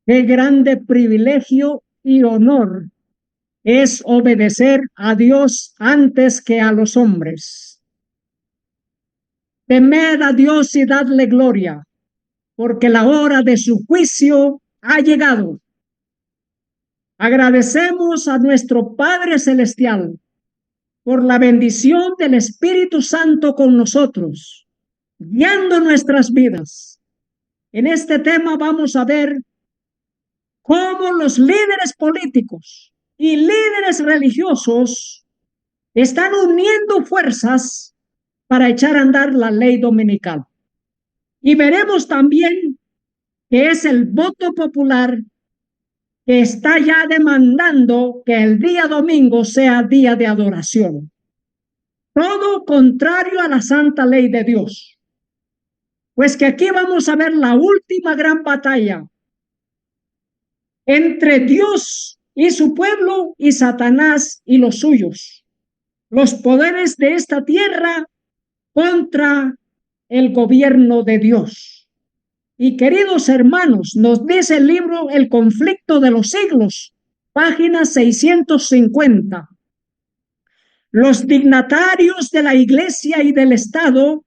Qué grande privilegio y honor es obedecer a Dios antes que a los hombres. Temed a Dios y dadle gloria, porque la hora de su juicio ha llegado. Agradecemos a nuestro Padre Celestial por la bendición del Espíritu Santo con nosotros, guiando nuestras vidas. En este tema vamos a ver cómo los líderes políticos y líderes religiosos están uniendo fuerzas para echar a andar la ley dominical. Y veremos también que es el voto popular que está ya demandando que el día domingo sea día de adoración. Todo contrario a la santa ley de Dios. Pues que aquí vamos a ver la última gran batalla entre Dios y su pueblo y Satanás y los suyos. Los poderes de esta tierra contra el gobierno de Dios. Y queridos hermanos, nos dice el libro El conflicto de los siglos, página 650. Los dignatarios de la Iglesia y del Estado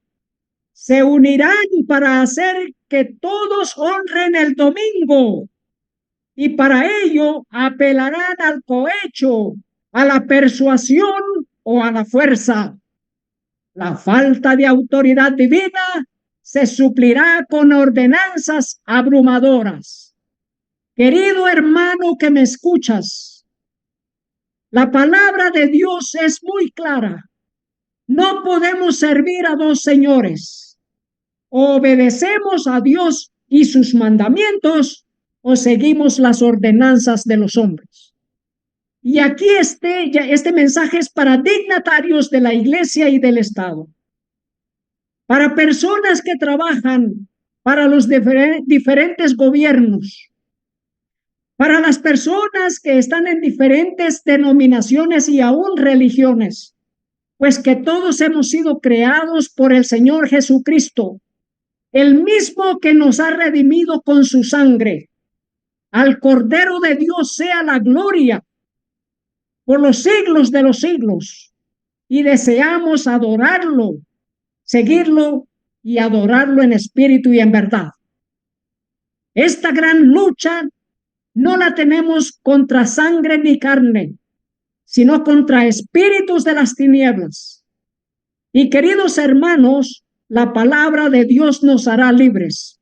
se unirán para hacer que todos honren el domingo, y para ello apelarán al cohecho, a la persuasión o a la fuerza. La falta de autoridad divina se suplirá con ordenanzas abrumadoras. Querido hermano que me escuchas, la palabra de Dios es muy clara. No podemos servir a dos señores. O obedecemos a Dios y sus mandamientos, o seguimos las ordenanzas de los hombres. Y aquí este mensaje es para dignatarios de la Iglesia y del Estado, para personas que trabajan para los diferentes gobiernos, para las personas que están en diferentes denominaciones y aún religiones, pues que todos hemos sido creados por el Señor Jesucristo, el mismo que nos ha redimido con su sangre. Al Cordero de Dios sea la gloria por los siglos de los siglos, y deseamos adorarlo, seguirlo y adorarlo en espíritu y en verdad. Esta gran lucha no la tenemos contra sangre ni carne, sino contra espíritus de las tinieblas. Y queridos hermanos, la palabra de Dios nos hará libres,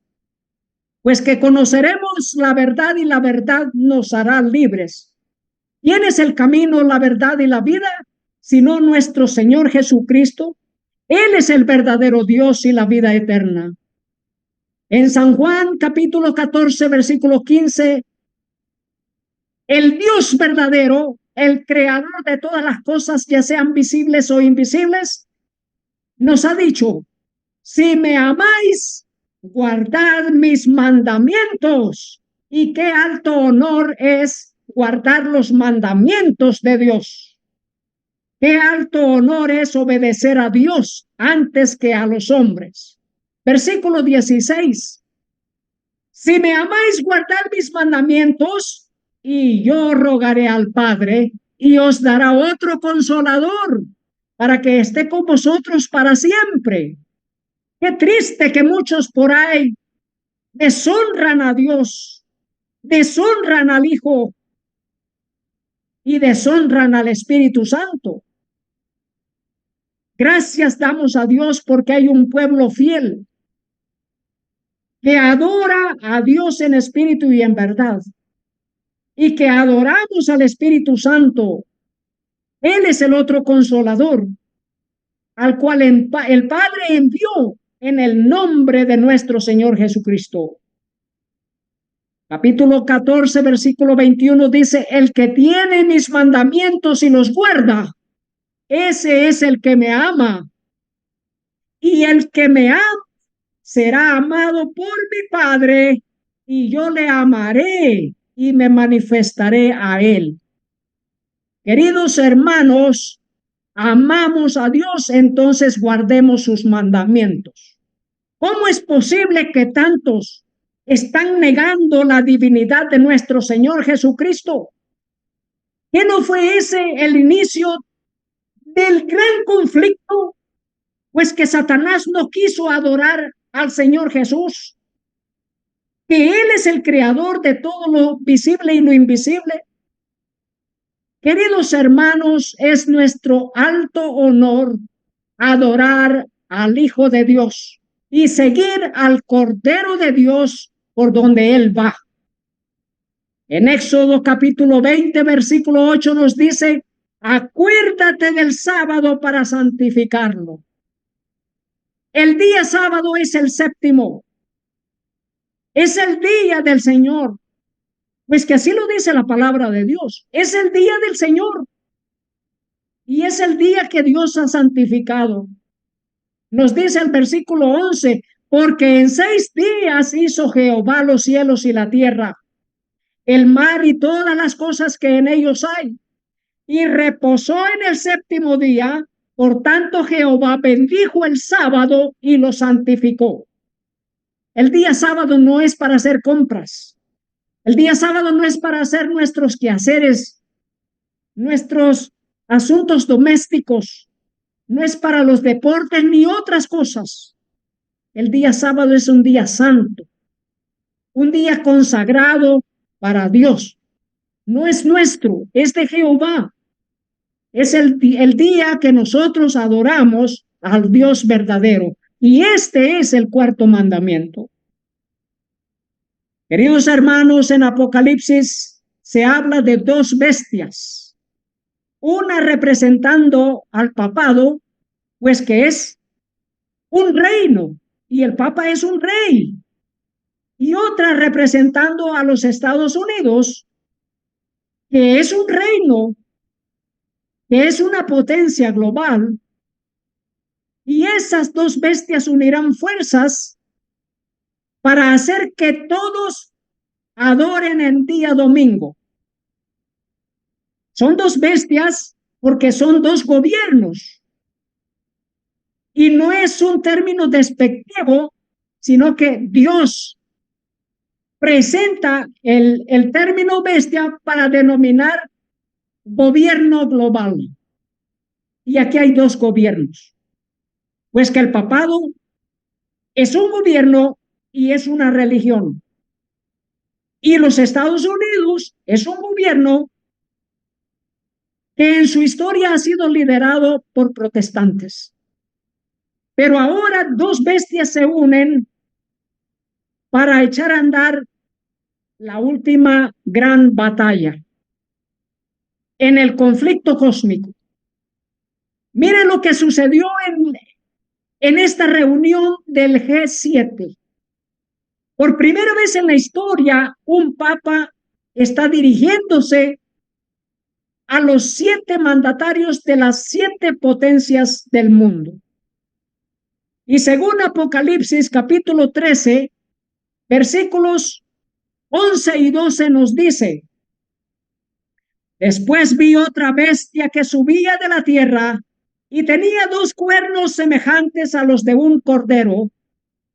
pues que conoceremos la verdad y la verdad nos hará libres. ¿Quién es el camino, la verdad y la vida? Sino nuestro Señor Jesucristo. Él es el verdadero Dios y la vida eterna. En San Juan capítulo 14, versículo 15, el Dios verdadero, el creador de todas las cosas, ya sean visibles o invisibles, nos ha dicho: si me amáis, guardad mis mandamientos. Y qué alto honor es guardar los mandamientos de Dios. Qué alto honor es obedecer a Dios antes que a los hombres. Versículo 16. Si me amáis, guardad mis mandamientos, y yo rogaré al Padre, y os dará otro consolador, para que esté con vosotros para siempre. Qué triste que muchos por ahí deshonran a Dios, deshonran al Hijo y deshonran al Espíritu Santo. Gracias damos a Dios porque hay un pueblo fiel que adora a Dios en espíritu y en verdad, y que adoramos al Espíritu Santo. Él es el otro consolador, al cual el Padre envió en el nombre de nuestro Señor Jesucristo. Capítulo 14, versículo 21 dice: el que tiene mis mandamientos y los guarda, ese es el que me ama. Y el que me ama será amado por mi Padre, y yo le amaré y me manifestaré a él. Queridos hermanos, amamos a Dios, entonces guardemos sus mandamientos. ¿Cómo es posible que tantos están negando la divinidad de nuestro Señor Jesucristo. ¿Qué no fue ese el inicio del gran conflicto? Pues que Satanás no quiso adorar al Señor Jesús, que Él es el creador de todo lo visible y lo invisible. Queridos hermanos, es nuestro alto honor adorar al Hijo de Dios y seguir al Cordero de Dios por donde Él va. En Éxodo capítulo 20, versículo 8 nos dice: acuérdate del sábado para santificarlo. El día sábado es el séptimo. Es el día del Señor. Pues que así lo dice la palabra de Dios. Es el día del Señor. Y es el día que Dios ha santificado. Nos dice el versículo 11, porque en 6 días hizo Jehová los cielos y la tierra, el mar y todas las cosas que en ellos hay, y reposó en el séptimo día. Por tanto, Jehová bendijo el sábado y lo santificó. El día sábado no es para hacer compras. El día sábado no es para hacer nuestros quehaceres, nuestros asuntos domésticos. No es para los deportes ni otras cosas. El día sábado es un día santo, un día consagrado para Dios. No es nuestro, es de Jehová. Es el día que nosotros adoramos al Dios verdadero. Y este es el cuarto mandamiento. Queridos hermanos, en Apocalipsis se habla de 2 bestias. Una representando al papado, pues que es un reino, y el papa es un rey. Y otra representando a los Estados Unidos, que es un reino, que es una potencia global. Y esas 2 bestias unirán fuerzas para hacer que todos adoren el día domingo. Son 2 bestias porque son 2 gobiernos. Y no es un término despectivo, sino que Dios presenta el término bestia para denominar gobierno global. Y aquí hay 2 gobiernos. Pues que el papado es un gobierno y es una religión. Y los Estados Unidos es un gobierno que en su historia ha sido liderado por protestantes. Pero ahora 2 bestias se unen para echar a andar la última gran batalla en el conflicto cósmico. Miren lo que sucedió en esta reunión del G7. Por primera vez en la historia, un papa está dirigiéndose a los 7 mandatarios de las 7 potencias del mundo. Y según Apocalipsis capítulo 13, versículos 11 y 12 nos dice: después vi otra bestia que subía de la tierra y tenía 2 cuernos semejantes a los de un cordero,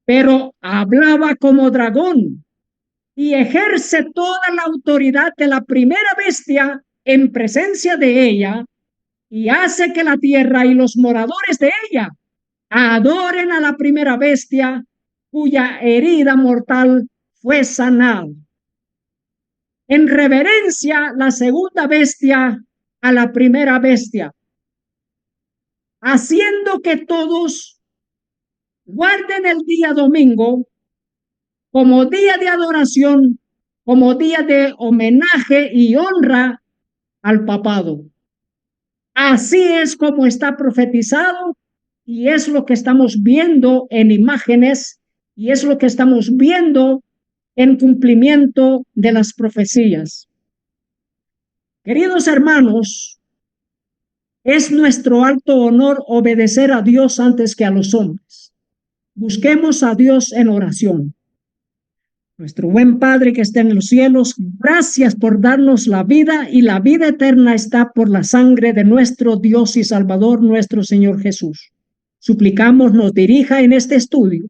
pero hablaba como dragón y ejerce toda la autoridad de la primera bestia en presencia de ella, y hace que la tierra y los moradores de ella adoren a la primera bestia, cuya herida mortal fue sanada. En reverencia, la segunda bestia a la primera bestia, haciendo que todos guarden el día domingo como día de adoración, como día de homenaje y honra al papado. Así es como está profetizado, y es lo que estamos viendo en imágenes, y es lo que estamos viendo en cumplimiento de las profecías. Queridos hermanos, es nuestro alto honor obedecer a Dios antes que a los hombres. Busquemos a Dios en oración. Nuestro buen Padre que está en los cielos, gracias por darnos la vida, y la vida eterna está por la sangre de nuestro Dios y Salvador, nuestro Señor Jesús. Suplicamos nos dirija en este estudio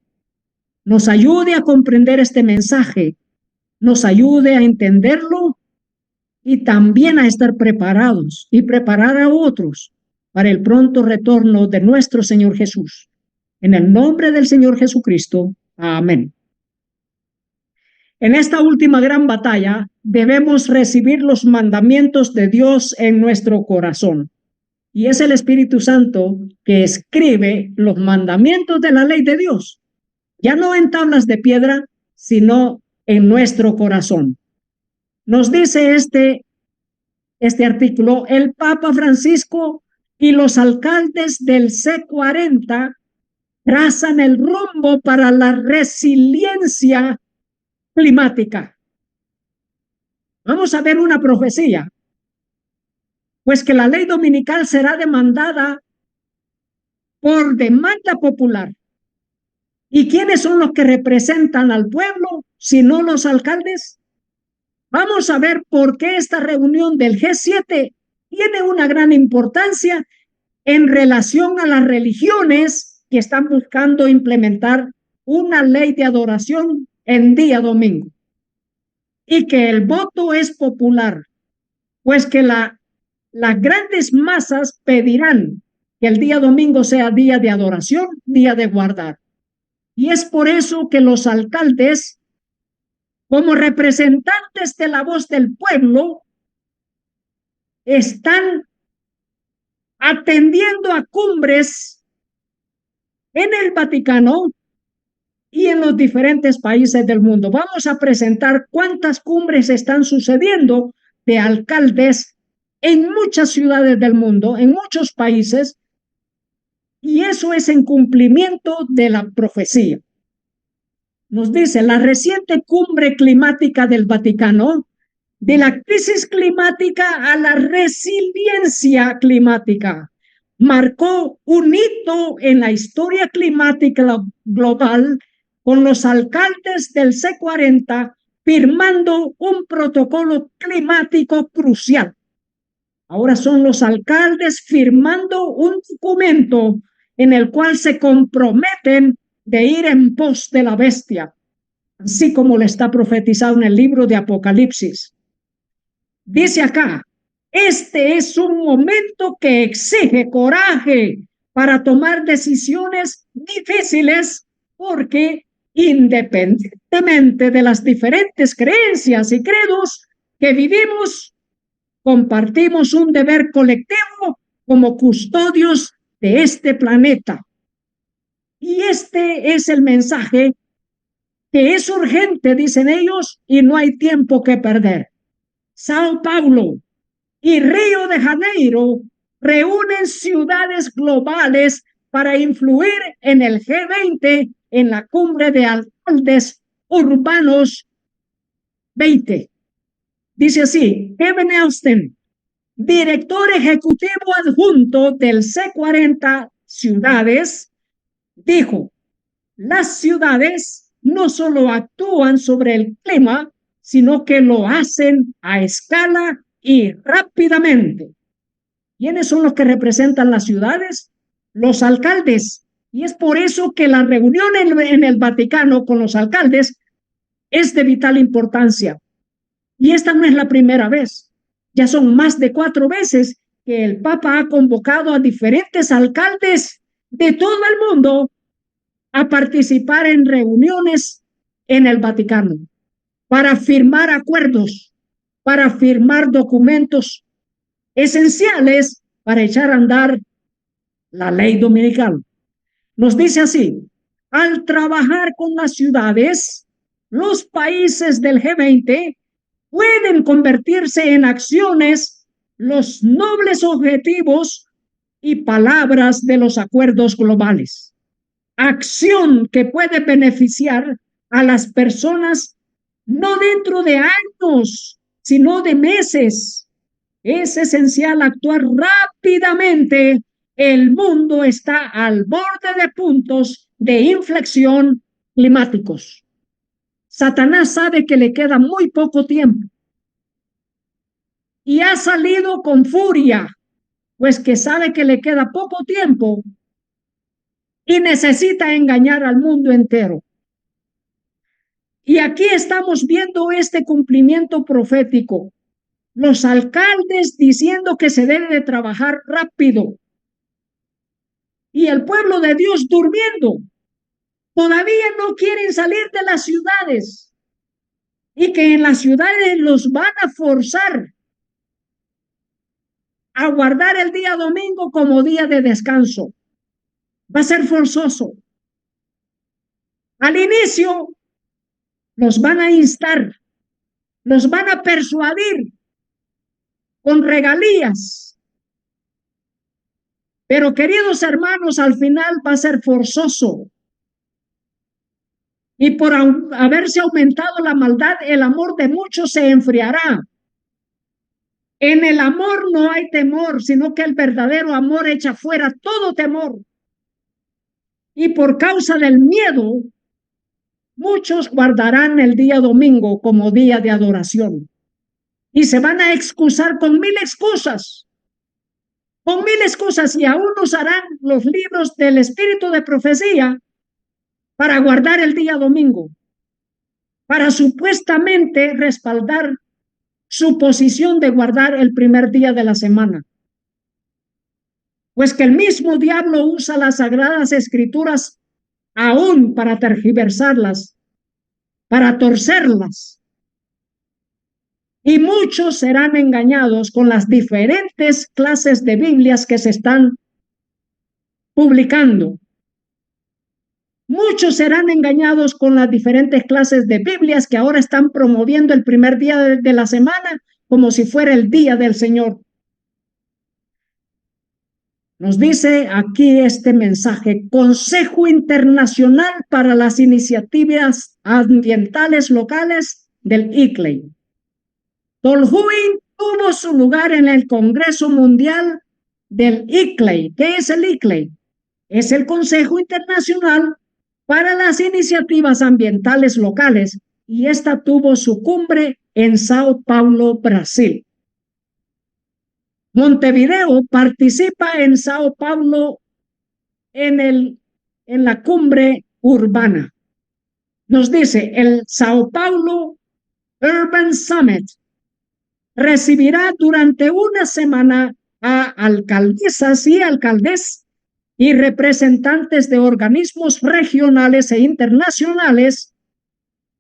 nos ayude a comprender este mensaje, nos ayude a entenderlo y también a estar preparados y preparar a otros para el pronto retorno de nuestro Señor Jesús. En el nombre del Señor Jesucristo. Amén. En esta última gran batalla debemos recibir los mandamientos de Dios en nuestro corazón. Y es el Espíritu Santo que escribe los mandamientos de la ley de Dios, ya no en tablas de piedra, sino en nuestro corazón. Nos dice este artículo: el Papa Francisco y los alcaldes del C40 trazan el rumbo para la resiliencia climática. Vamos a ver una profecía, pues que la ley dominical será demandada por demanda popular. ¿Y quiénes son los que representan al pueblo, si no los alcaldes? Vamos a ver por qué esta reunión del G7 tiene una gran importancia en relación a las religiones que están buscando implementar una ley de adoración en día domingo. Y que el voto es popular, pues que las grandes masas pedirán que el día domingo sea día de adoración, día de guardar. Y es por eso que los alcaldes, como representantes de la voz del pueblo, están atendiendo a cumbres en el Vaticano y en los diferentes países del mundo. Vamos a presentar cuántas cumbres están sucediendo de alcaldes en muchas ciudades del mundo, en muchos países, y eso es en cumplimiento de la profecía. Nos dice la reciente cumbre climática del Vaticano, de la crisis climática a la resiliencia climática, marcó un hito en la historia climática global, con los alcaldes del C40 firmando un protocolo climático crucial. Ahora son los alcaldes firmando un documento en el cual se comprometen de ir en pos de la bestia, así como le está profetizado en el libro de Apocalipsis. Dice acá: este es un momento que exige coraje para tomar decisiones difíciles, porque independientemente de las diferentes creencias y credos que vivimos, compartimos un deber colectivo como custodios de este planeta. Y este es el mensaje, que es urgente, dicen ellos, y no hay tiempo que perder. Sao Paulo y Río de Janeiro reúnen ciudades globales para influir en el G20, en la cumbre de alcaldes urbanos 20. Dice así: Kevin Austin, director ejecutivo adjunto del C40 Ciudades, dijo: las ciudades no solo actúan sobre el clima, sino que lo hacen a escala y rápidamente. ¿Quiénes son los que representan las ciudades? Los alcaldes. Y es por eso que la reunión en el Vaticano con los alcaldes es de vital importancia. Y esta no es la primera vez. Ya son más de 4 veces que el Papa ha convocado a diferentes alcaldes de todo el mundo a participar en reuniones en el Vaticano para firmar acuerdos, para firmar documentos esenciales para echar a andar la ley dominical. Nos dice así: al trabajar con las ciudades, los países del G20 pueden convertirse en acciones los nobles objetivos y palabras de los acuerdos globales. Acción que puede beneficiar a las personas no dentro de años, sino de meses. Es esencial actuar rápidamente. El mundo está al borde de puntos de inflexión climáticos. Satanás sabe que le queda muy poco tiempo y ha salido con furia, pues que sabe que le queda poco tiempo y necesita engañar al mundo entero. Y aquí estamos viendo este cumplimiento profético. Los alcaldes diciendo que se debe de trabajar rápido. Y el pueblo de Dios durmiendo. Todavía no quieren salir de las ciudades. Y que en las ciudades los van a forzar a guardar el día domingo como día de descanso. Va a ser forzoso. Al inicio los van a instar, los van a persuadir con regalías. Pero queridos hermanos, al final va a ser forzoso. Y por haberse aumentado la maldad, el amor de muchos se enfriará. En el amor no hay temor, sino que el verdadero amor echa fuera todo temor. Y por causa del miedo, muchos guardarán el día domingo como día de adoración. Y se van a excusar con mil excusas. Con mil excusas, y aún usarán los libros del espíritu de profecía para guardar el día domingo, para supuestamente respaldar su posición de guardar el primer día de la semana. Pues que el mismo diablo usa las sagradas escrituras aún para tergiversarlas, para torcerlas. Y muchos serán engañados con las diferentes clases de Biblias que se están publicando. Muchos serán engañados con las diferentes clases de Biblias que ahora están promoviendo el primer día de la semana como si fuera el día del Señor. Nos dice aquí este mensaje: Consejo Internacional para las Iniciativas Ambientales Locales del ICLEI. Tolhui tuvo su lugar en el Congreso Mundial del ICLEI. ¿Qué es el ICLEI? Es el Consejo Internacional para las Iniciativas Ambientales Locales, y esta tuvo su cumbre en Sao Paulo, Brasil. Montevideo participa en Sao Paulo en la cumbre urbana. Nos dice, el Sao Paulo Urban Summit recibirá durante una semana a alcaldesas y alcaldes y representantes de organismos regionales e internacionales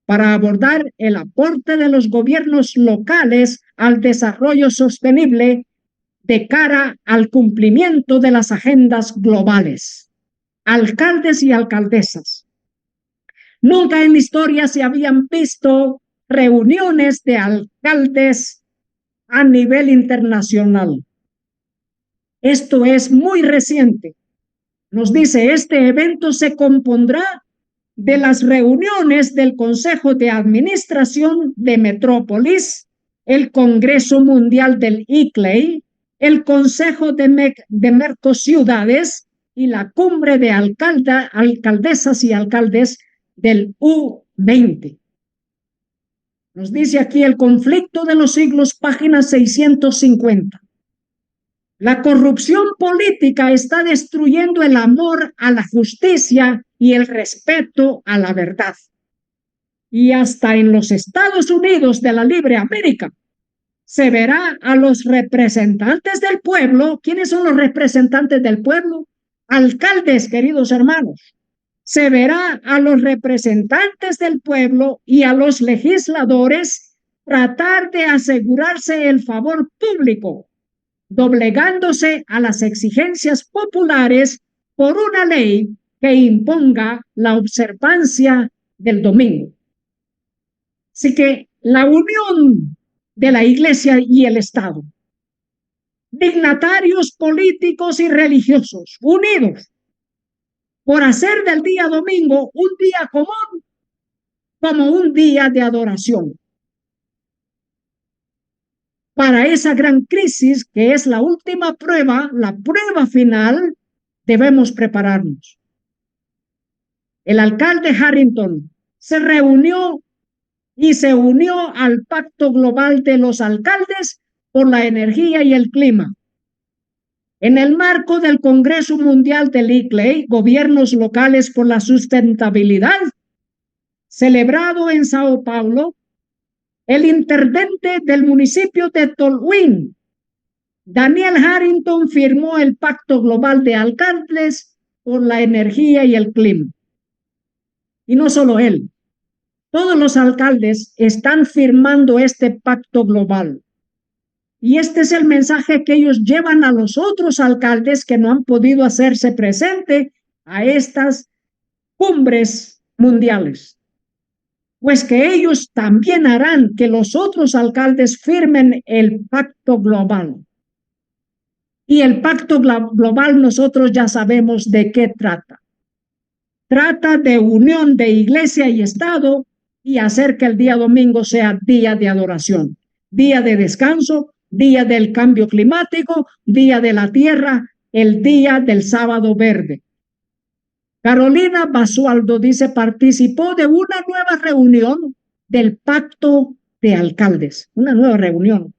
para abordar el aporte de los gobiernos locales al desarrollo sostenible de cara al cumplimiento de las agendas globales. Alcaldes y alcaldesas. Nunca en la historia se habían visto reuniones de alcaldes a nivel internacional. Esto es muy reciente. Nos dice, este evento se compondrá de las reuniones del Consejo de Administración de Metrópolis, el Congreso Mundial del ICLEI, el Consejo de Mercociudades y la Cumbre de Alcaldesas y Alcaldes del U20. Nos dice aquí el conflicto de los siglos, página 650. La corrupción política está destruyendo el amor a la justicia y el respeto a la verdad. Y hasta en los Estados Unidos de la Libre América se verá a los representantes del pueblo. ¿Quiénes son los representantes del pueblo? Alcaldes, queridos hermanos. Se verá a los representantes del pueblo y a los legisladores tratar de asegurarse el favor público, doblegándose a las exigencias populares por una ley que imponga la observancia del domingo. Así que la unión de la Iglesia y el Estado, dignatarios políticos y religiosos unidos por hacer del día domingo un día común como un día de adoración. Para esa gran crisis que es la última prueba, la prueba final, debemos prepararnos. El alcalde Harrington se reunió y se unió al Pacto Global de los Alcaldes por la Energía y el Clima. En el marco del Congreso Mundial del ICLEI, Gobiernos Locales por la Sustentabilidad, celebrado en Sao Paulo, el intendente del municipio de Tolwyn, Daniel Harrington, firmó el Pacto Global de Alcaldes por la Energía y el Clima. Y no solo él, todos los alcaldes están firmando este pacto global. Y este es el mensaje que ellos llevan a los otros alcaldes que no han podido hacerse presente a estas cumbres mundiales. Pues que ellos también harán que los otros alcaldes firmen el pacto global. Y el pacto global nosotros ya sabemos de qué trata. Trata de unión de iglesia y Estado y hacer que el día domingo sea día de adoración, día de descanso, día del cambio climático, día de la tierra, el día del sábado verde. Carolina Basualdo dice, participó de una nueva reunión del Pacto de Alcaldes, una nueva reunión.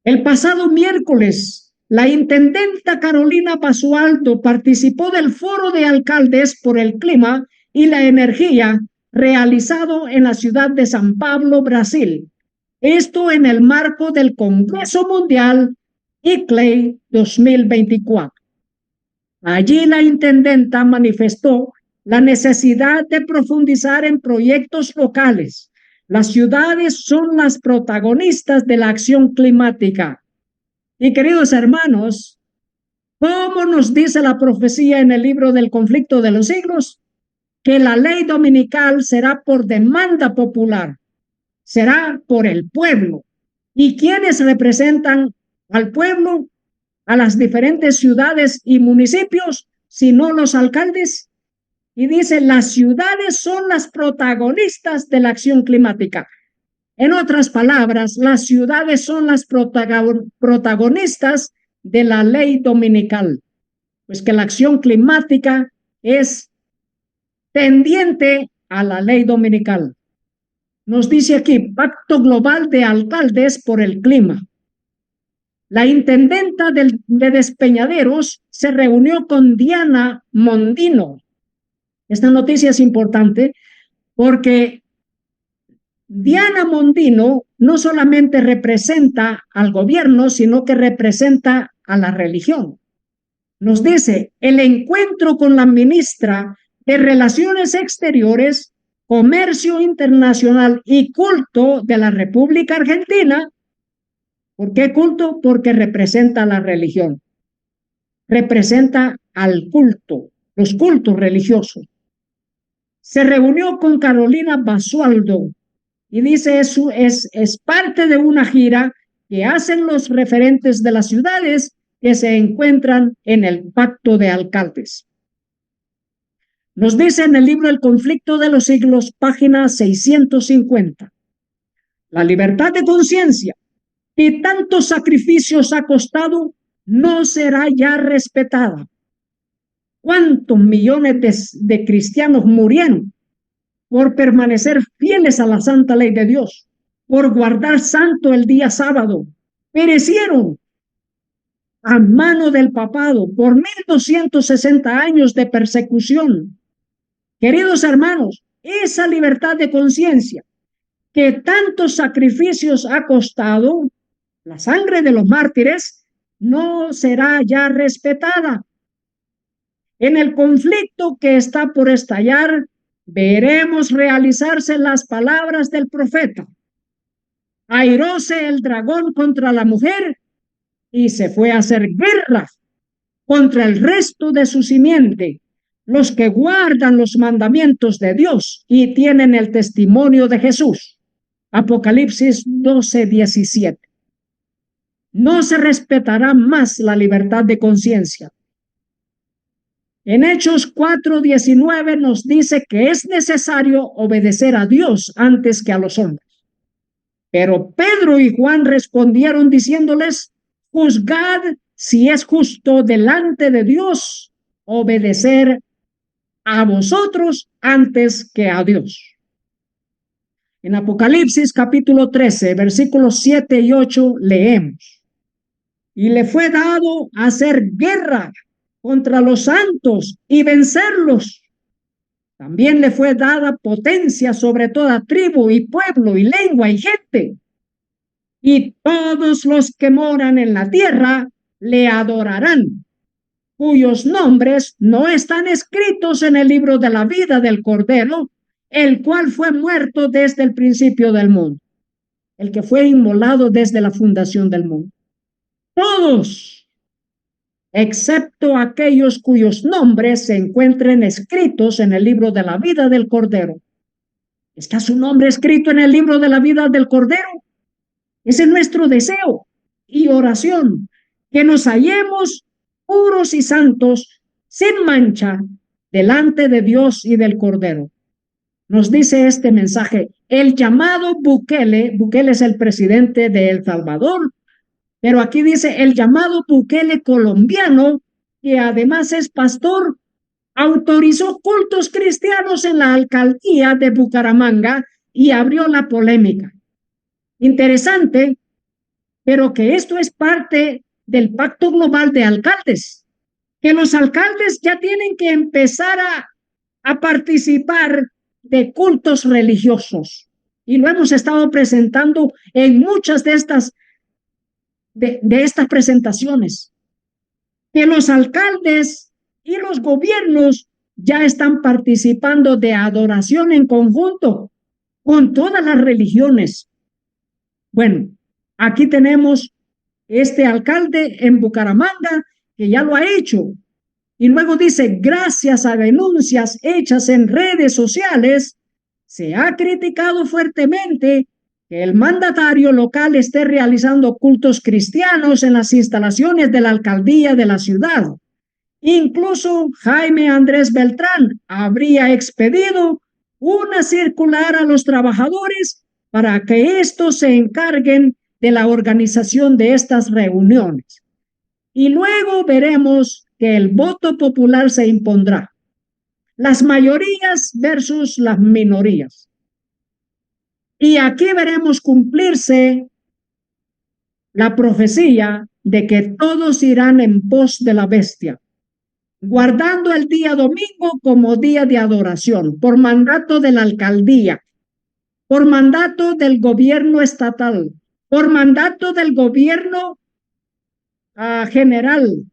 El pasado miércoles, la intendenta Carolina Basualdo participó del Foro de Alcaldes por el Clima y la Energía realizado en la ciudad de San Pablo, Brasil. Esto en el marco del Congreso Mundial ICLEI 2024. Allí la intendenta manifestó la necesidad de profundizar en proyectos locales. Las ciudades son las protagonistas de la acción climática. Y queridos hermanos, ¿cómo nos dice la profecía en el libro del conflicto de los siglos? Que la ley dominical será por demanda popular, será por el pueblo. ¿Y quiénes representan al pueblo? A las diferentes ciudades y municipios, sino los alcaldes. Y dice, las ciudades son las protagonistas de la acción climática. En otras palabras, las ciudades son las protagonistas de la ley dominical, pues que la acción climática es tendiente a la ley dominical. Nos dice aquí, Pacto Global de Alcaldes por el Clima. La intendenta de Despeñaderos se reunió con Diana Mondino. Esta noticia es importante porque Diana Mondino no solamente representa al gobierno, sino que representa a la religión. Nos dice, el encuentro con la ministra de Relaciones Exteriores, Comercio Internacional y Culto de la República Argentina. ¿Por qué culto? Porque representa a la religión, representa al culto, los cultos religiosos. Se reunió con Carolina Basualdo y dice eso es parte de una gira que hacen los referentes de las ciudades que se encuentran en el Pacto de Alcaldes. Nos dice en el libro El conflicto de los siglos, página 650, la libertad de conciencia que tantos sacrificios ha costado, no será ya respetada. ¿Cuántos millones de cristianos murieron por permanecer fieles a la santa ley de Dios, por guardar santo el día sábado? Perecieron a mano del papado por 1260 años de persecución. Queridos hermanos, esa libertad de conciencia que tantos sacrificios ha costado, la sangre de los mártires, no será ya respetada. En el conflicto que está por estallar, veremos realizarse las palabras del profeta. Airóse el dragón contra la mujer y se fue a hacer guerra contra el resto de su simiente, los que guardan los mandamientos de Dios y tienen el testimonio de Jesús. Apocalipsis 12:17. No se respetará más la libertad de conciencia. En Hechos 4:19 nos dice que es necesario obedecer a Dios antes que a los hombres. Pero Pedro y Juan respondieron diciéndoles, juzgad si es justo delante de Dios obedecer a vosotros antes que a Dios. En Apocalipsis capítulo 13, versículos 7 y 8 leemos, y le fue dado hacer guerra contra los santos y vencerlos. También le fue dada potencia sobre toda tribu y pueblo y lengua y gente. Y todos los que moran en la tierra le adorarán, cuyos nombres no están escritos en el libro de la vida del Cordero, el cual fue muerto desde el principio del mundo, el que fue inmolado desde la fundación del mundo. Todos, excepto aquellos cuyos nombres se encuentren escritos en el libro de la vida del Cordero. ¿Está su nombre escrito en el libro de la vida del Cordero? Ese es nuestro deseo y oración, que nos hallemos puros y santos, sin mancha, delante de Dios y del Cordero. Nos dice este mensaje, el llamado Bukele, Bukele es el presidente de El Salvador, pero aquí dice el llamado Bukele colombiano, que además es pastor, autorizó cultos cristianos en la alcaldía de Bucaramanga y abrió la polémica. Interesante, pero que esto es parte del Pacto Global de Alcaldes, que los alcaldes ya tienen que empezar a participar de cultos religiosos. Y lo hemos estado presentando en muchas de estas presentaciones, que los alcaldes y los gobiernos ya están participando de adoración en conjunto con todas las religiones. Bueno, aquí tenemos este alcalde en Bucaramanga que ya lo ha hecho. Y luego dice, gracias a denuncias hechas en redes sociales, se ha criticado fuertemente que el mandatario local esté realizando cultos cristianos en las instalaciones de la alcaldía de la ciudad. Incluso Jaime Andrés Beltrán habría expedido una circular a los trabajadores para que estos se encarguen de la organización de estas reuniones. Y luego veremos que el voto popular se impondrá. Las mayorías versus las minorías. Y aquí veremos cumplirse la profecía de que todos irán en pos de la bestia, guardando el día domingo como día de adoración, por mandato de la alcaldía, por mandato del gobierno estatal, por mandato del gobierno general,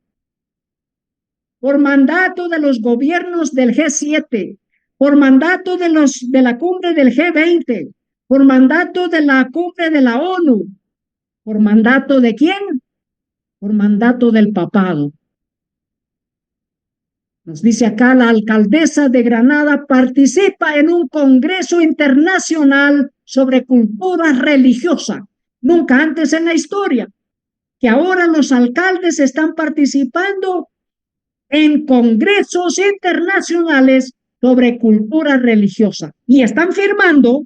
por mandato de los gobiernos del G7, por mandato de la cumbre del G20, por mandato de la cumbre de la ONU. ¿Por mandato de quién? Por mandato del papado. Nos dice acá, la alcaldesa de Granada participa en un congreso internacional sobre cultura religiosa. Nunca antes en la historia, que ahora los alcaldes están participando en congresos internacionales sobre cultura religiosa y están firmando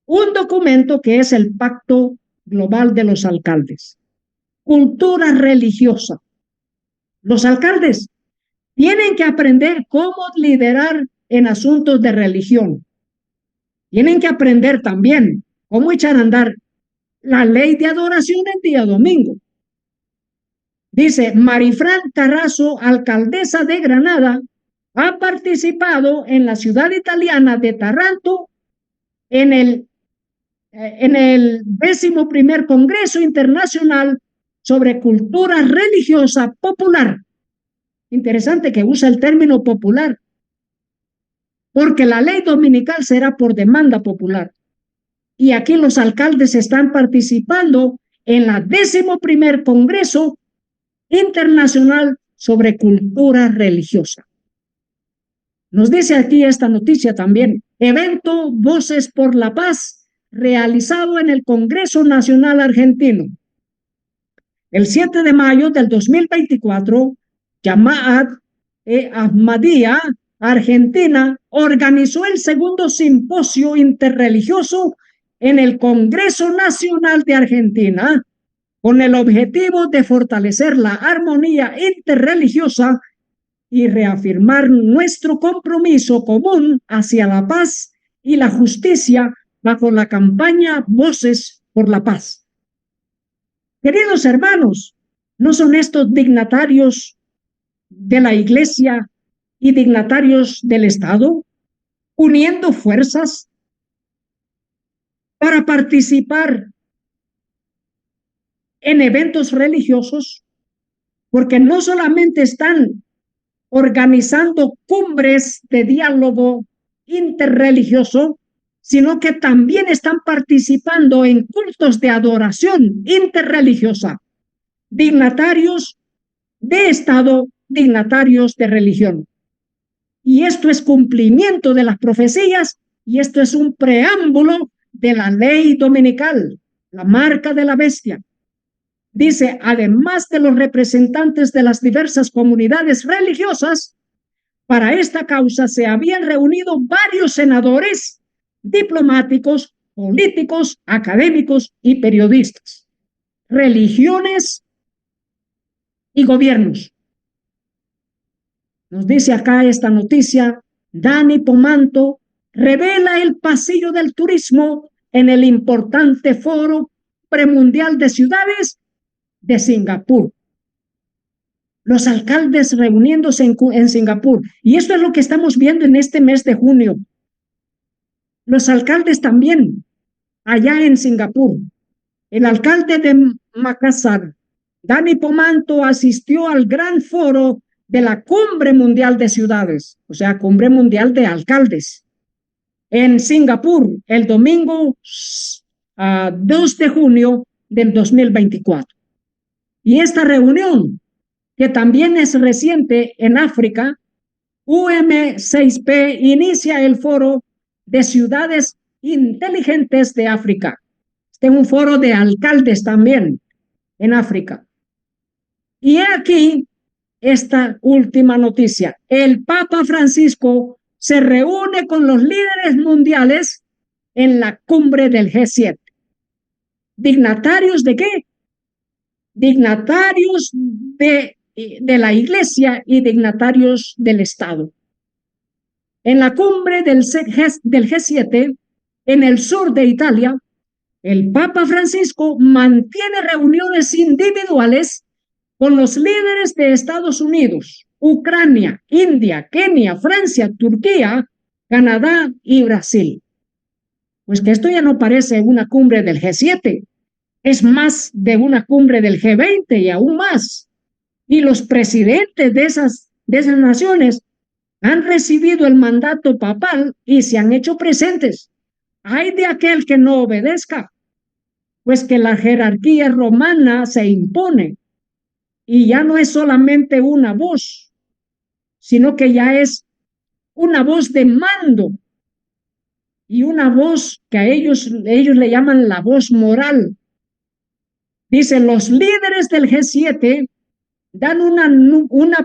un documento que es el Pacto Global de los Alcaldes. Cultura religiosa. Los alcaldes tienen que aprender cómo liderar en asuntos de religión. Tienen que aprender también cómo echar a andar la ley de adoración el día domingo. Dice, Marifran Carazo, alcaldesa de Granada, ha participado en la ciudad italiana de Taranto en el 11º Congreso Internacional sobre Cultura Religiosa Popular. Interesante que usa el término popular, porque la ley dominical será por demanda popular. Y aquí los alcaldes están participando en la 11º Congreso Internacional sobre Cultura Religiosa. Nos dice aquí esta noticia también, evento Voces por la Paz, realizado en el Congreso Nacional Argentino. El 7 de mayo del 2024, Jamaat Ahmadiyya Argentina organizó el segundo simposio interreligioso en el Congreso Nacional de Argentina, con el objetivo de fortalecer la armonía interreligiosa y reafirmar nuestro compromiso común hacia la paz y la justicia bajo la campaña Voces por la Paz. Queridos hermanos, ¿no son estos dignatarios de la Iglesia y dignatarios del Estado? uniendo fuerzas para participar en eventos religiosos, porque no solamente están organizando cumbres de diálogo interreligioso, sino que también están participando en cultos de adoración interreligiosa, dignatarios de Estado, dignatarios de religión. Y esto es cumplimiento de las profecías y esto es un preámbulo de la ley dominical, la marca de la bestia. Dice, además de los representantes de las diversas comunidades religiosas, para esta causa se habían reunido varios senadores, diplomáticos, políticos, académicos y periodistas, religiones y gobiernos. Nos dice acá esta noticia, Dani Pomanto revela el pasillo del turismo en el importante foro premundial de ciudades de Singapur. Los alcaldes reuniéndose en Singapur. Y esto es lo que estamos viendo en este mes de junio. Los alcaldes también allá en Singapur. El alcalde de Makassar, Dani Pomanto, asistió al gran foro de la Cumbre Mundial de Ciudades, o sea, Cumbre Mundial de Alcaldes, en Singapur el domingo 2 de junio del 2024. Y esta reunión, que también es reciente en África, UM6P inicia el foro de ciudades inteligentes de África. Este es un foro de alcaldes también en África. Y aquí esta última noticia. El Papa Francisco se reúne con los líderes mundiales en la cumbre del G7. ¿Dignatarios de qué? Dignatarios de la Iglesia y dignatarios del Estado. En la cumbre del G7, en el sur de Italia, el Papa Francisco mantiene reuniones individuales con los líderes de Estados Unidos, Ucrania, India, Kenia, Francia, Turquía, Canadá y Brasil. Pues que esto ya no parece una cumbre del G7, es más de una cumbre del G20 y aún más. Y los presidentes de esas naciones han recibido el mandato papal y se han hecho presentes. Hay de aquel que no obedezca, pues que la jerarquía romana se impone y ya no es solamente una voz, sino que ya es una voz de mando y una voz que a ellos le llaman la voz moral. Dice, los líderes del G7 dan una buena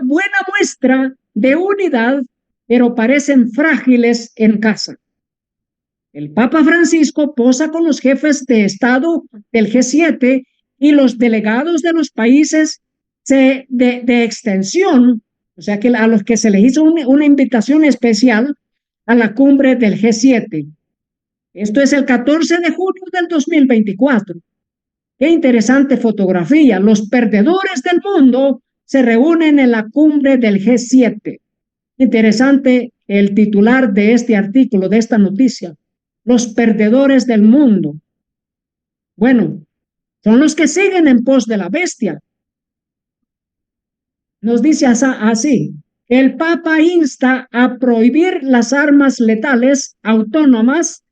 muestra de unidad, pero parecen frágiles en casa. El Papa Francisco posa con los jefes de Estado del G7 y los delegados de los países de extensión, o sea, que a los que se les hizo una invitación especial a la cumbre del G7. Esto es el 14 de junio del 2024. Qué interesante fotografía. Los perdedores del mundo se reúnen en la cumbre del G7. Interesante el titular de este artículo, de esta noticia. Los perdedores del mundo. Bueno, son los que siguen en pos de la bestia. Nos dice así, el Papa insta a prohibir las armas letales autónomas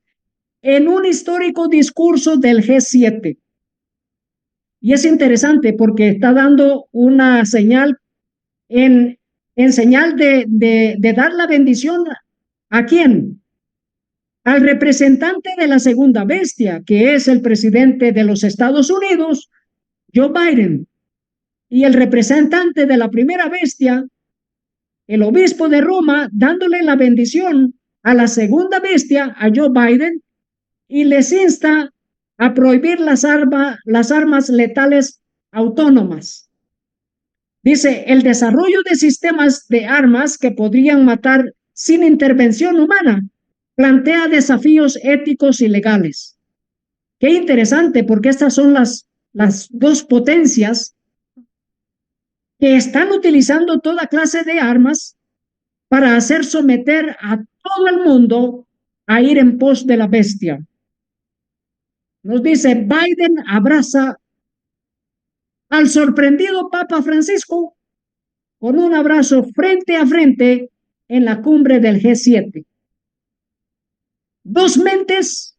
en un histórico discurso del G7. Y es interesante porque está dando una señal en señal de dar la bendición ¿a quién? Al representante de la segunda bestia, que es el presidente de los Estados Unidos, Joe Biden, y el representante de la primera bestia, el obispo de Roma, dándole la bendición a la segunda bestia, a Joe Biden, y les insta a prohibir las armas letales autónomas. Dice, el desarrollo de sistemas de armas que podrían matar sin intervención humana plantea desafíos éticos y legales. Qué interesante, porque estas son las dos potencias que están utilizando toda clase de armas para hacer someter a todo el mundo a ir en pos de la bestia. Nos dice, Biden abraza al sorprendido Papa Francisco con un abrazo frente a frente en la cumbre del G7. Dos mentes,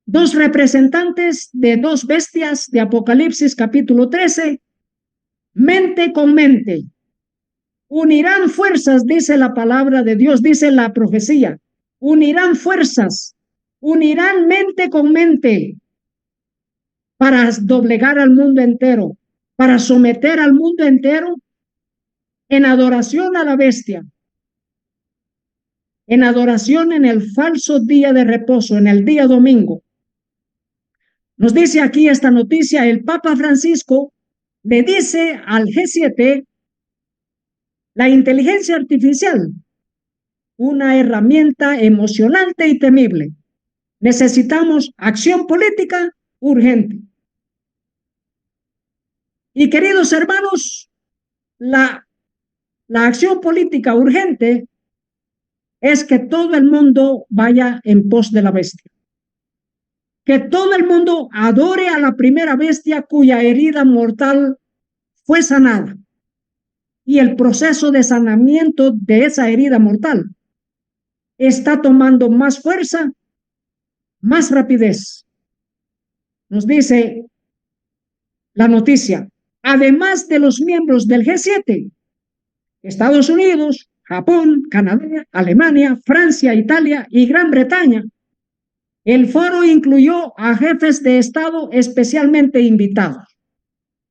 dos representantes de dos bestias de Apocalipsis capítulo 13, mente con mente. Unirán fuerzas, dice la palabra de Dios, dice la profecía. Unirán fuerzas, unirán mente con mente para doblegar al mundo entero, para someter al mundo entero en adoración a la bestia, en adoración en el falso día de reposo, en el día domingo. Nos dice aquí esta noticia, el Papa Francisco le dice al G7, la inteligencia artificial, una herramienta emocionante y temible. Necesitamos acción política urgente. Y queridos hermanos, la acción política urgente es que todo el mundo vaya en pos de la bestia. Que todo el mundo adore a la primera bestia cuya herida mortal fue sanada. Y el proceso de sanamiento de esa herida mortal está tomando más fuerza, más rapidez. Nos dice la noticia, además de los miembros del G7, Estados Unidos, Japón, Canadá, Alemania, Francia, Italia y Gran Bretaña, el foro incluyó a jefes de Estado especialmente invitados,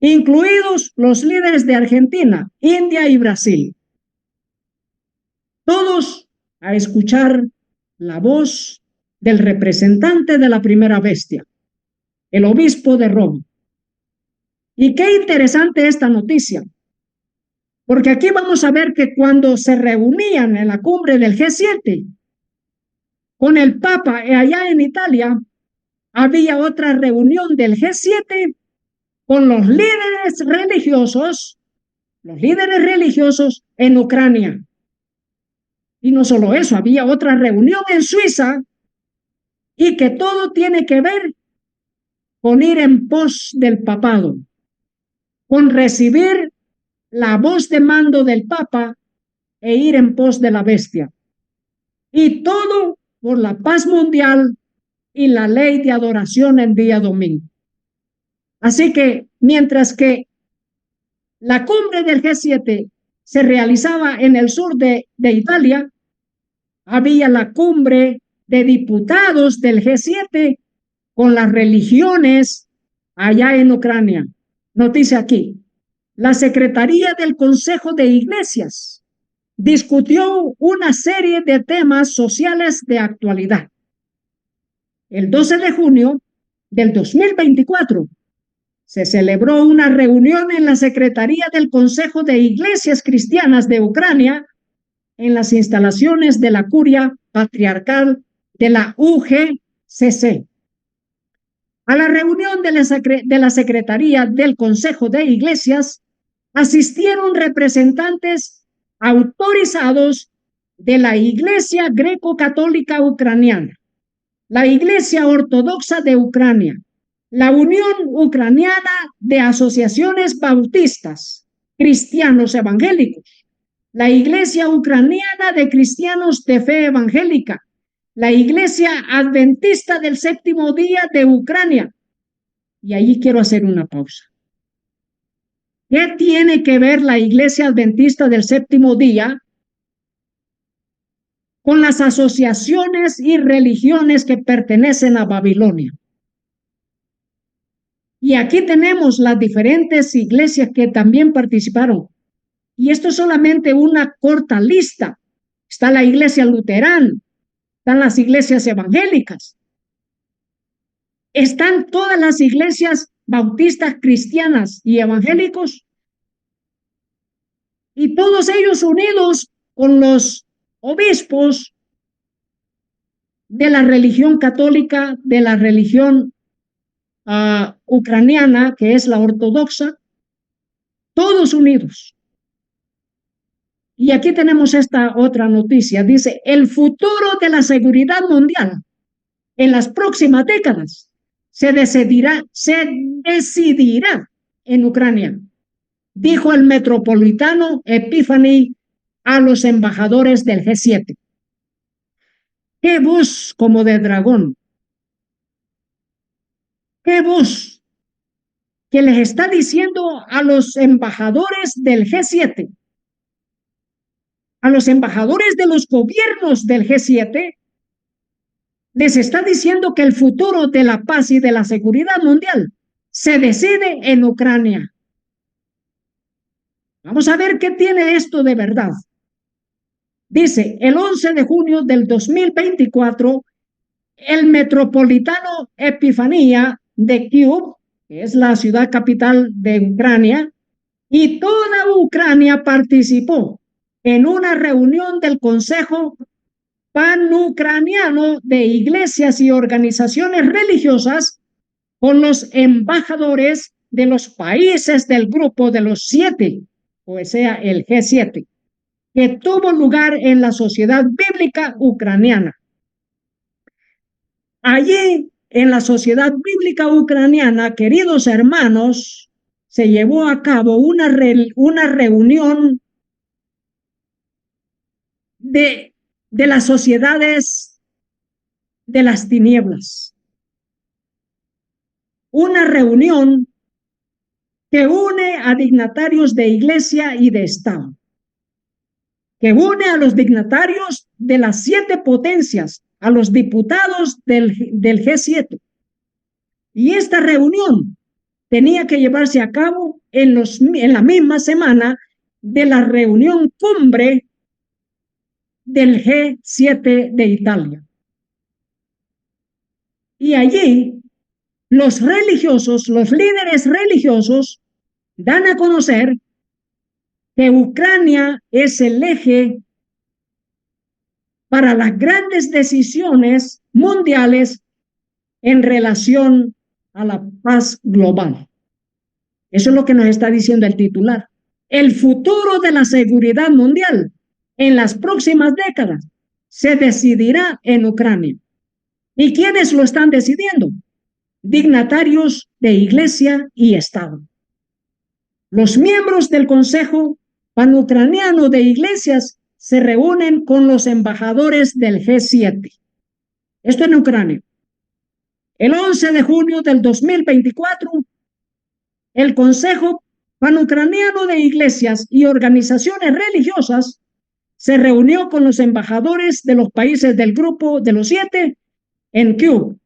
incluidos los líderes de Argentina, India y Brasil. Todos a escuchar la voz del representante de la primera bestia, el obispo de Roma. Y qué interesante esta noticia, porque aquí vamos a ver que cuando se reunían en la cumbre del G7 con el Papa allá en Italia, había otra reunión del G7 con los líderes religiosos en Ucrania. Y no solo eso, había otra reunión en Suiza y que todo tiene que ver con ir en pos del papado, con recibir la voz de mando del Papa e ir en pos de la bestia. Y todo por la paz mundial y la ley de adoración en día domingo. Así que mientras que la cumbre del G7 se realizaba en el sur de Italia, había la cumbre de diputados del G7 con las religiones allá en Ucrania. Noticia aquí, la Secretaría del Consejo de Iglesias discutió una serie de temas sociales de actualidad. El 12 de junio del 2024 se celebró una reunión en la Secretaría del Consejo de Iglesias Cristianas de Ucrania en las instalaciones de la Curia Patriarcal de la UGCC. A la reunión de la Secretaría del Consejo de Iglesias asistieron representantes autorizados de la Iglesia Greco-Católica Ucraniana, la Iglesia Ortodoxa de Ucrania, la Unión Ucraniana de Asociaciones Bautistas, Cristianos Evangélicos, la Iglesia Ucraniana de Cristianos de Fe Evangélica, la Iglesia Adventista del Séptimo Día de Ucrania. Y allí quiero hacer una pausa. ¿Qué tiene que ver la Iglesia Adventista del Séptimo Día con las asociaciones y religiones que pertenecen a Babilonia? Y aquí tenemos las diferentes iglesias que también participaron. Y esto es solamente una corta lista. Está la iglesia luterana, están las iglesias evangélicas, están todas las iglesias bautistas cristianas y evangélicos, y todos ellos unidos con los obispos de la religión católica, de la religión ucraniana, que es la ortodoxa, todos unidos. Y aquí tenemos esta otra noticia. Dice, el futuro de la seguridad mundial en las próximas décadas se decidirá en Ucrania, dijo el metropolitano Epiphany a los embajadores del G7. ¡Qué voz como de dragón! ¡Qué voz que les está diciendo a los embajadores del G7, a los embajadores de los gobiernos del G7, les está diciendo que el futuro de la paz y de la seguridad mundial se decide en Ucrania? Vamos a ver qué tiene esto de verdad. Dice, el 11 de junio del 2024, el metropolitano Epifanía de Kyiv, que es la ciudad capital de Ucrania, y toda Ucrania participó en una reunión del Consejo Panucraniano de Iglesias y Organizaciones Religiosas con los embajadores de los países del grupo de los 7, o sea, el G7, que tuvo lugar en la Sociedad Bíblica Ucraniana. Allí, en la Sociedad Bíblica Ucraniana, queridos hermanos, se llevó a cabo una reunión de las sociedades de las tinieblas. Una reunión que une a dignatarios de iglesia y de Estado, que une a los dignatarios de las 7 potencias, a los diputados del G7. Y esta reunión tenía que llevarse a cabo en la misma semana de la reunión cumbre del G7 de Italia. Y allí los religiosos, los líderes religiosos, dan a conocer que Ucrania es el eje para las grandes decisiones mundiales en relación a la paz global. Eso es lo que nos está diciendo el titular. El futuro de la seguridad mundial en las próximas décadas se decidirá en Ucrania. ¿Y quiénes lo están decidiendo? Dignatarios de iglesia y Estado. Los miembros del Consejo Panucraniano de Iglesias se reúnen con los embajadores del G7. Esto en Ucrania. El 11 de junio del 2024, el Consejo Panucraniano de Iglesias y Organizaciones Religiosas se reunió con los embajadores de los países del grupo de los 7 en Kyiv.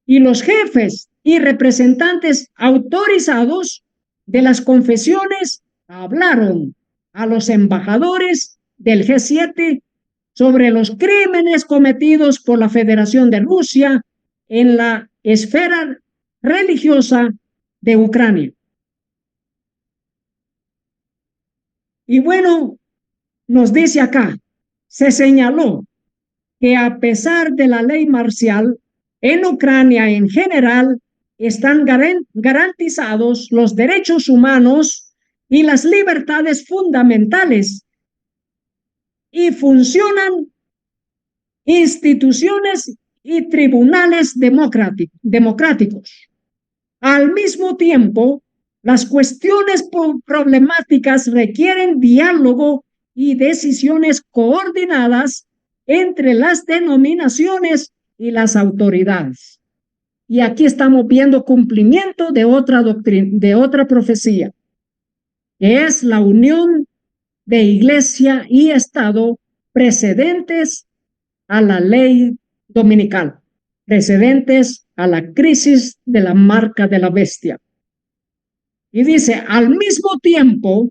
Y los jefes y representantes autorizados de las confesiones hablaron a los embajadores del G7 sobre los crímenes cometidos por la Federación de Rusia en la esfera religiosa de Ucrania. Y bueno, nos dice acá, se señaló que a pesar de la ley marcial, en Ucrania en general están garantizados los derechos humanos y las libertades fundamentales y funcionan instituciones y tribunales democráticos. Al mismo tiempo, las cuestiones problemáticas requieren diálogo y decisiones coordinadas entre las denominaciones y las autoridades. Y aquí estamos viendo cumplimiento de otra doctrina, de otra profecía, que es la unión de iglesia y Estado precedentes a la ley dominical, precedentes a la crisis de la marca de la bestia. Y dice, al mismo tiempo,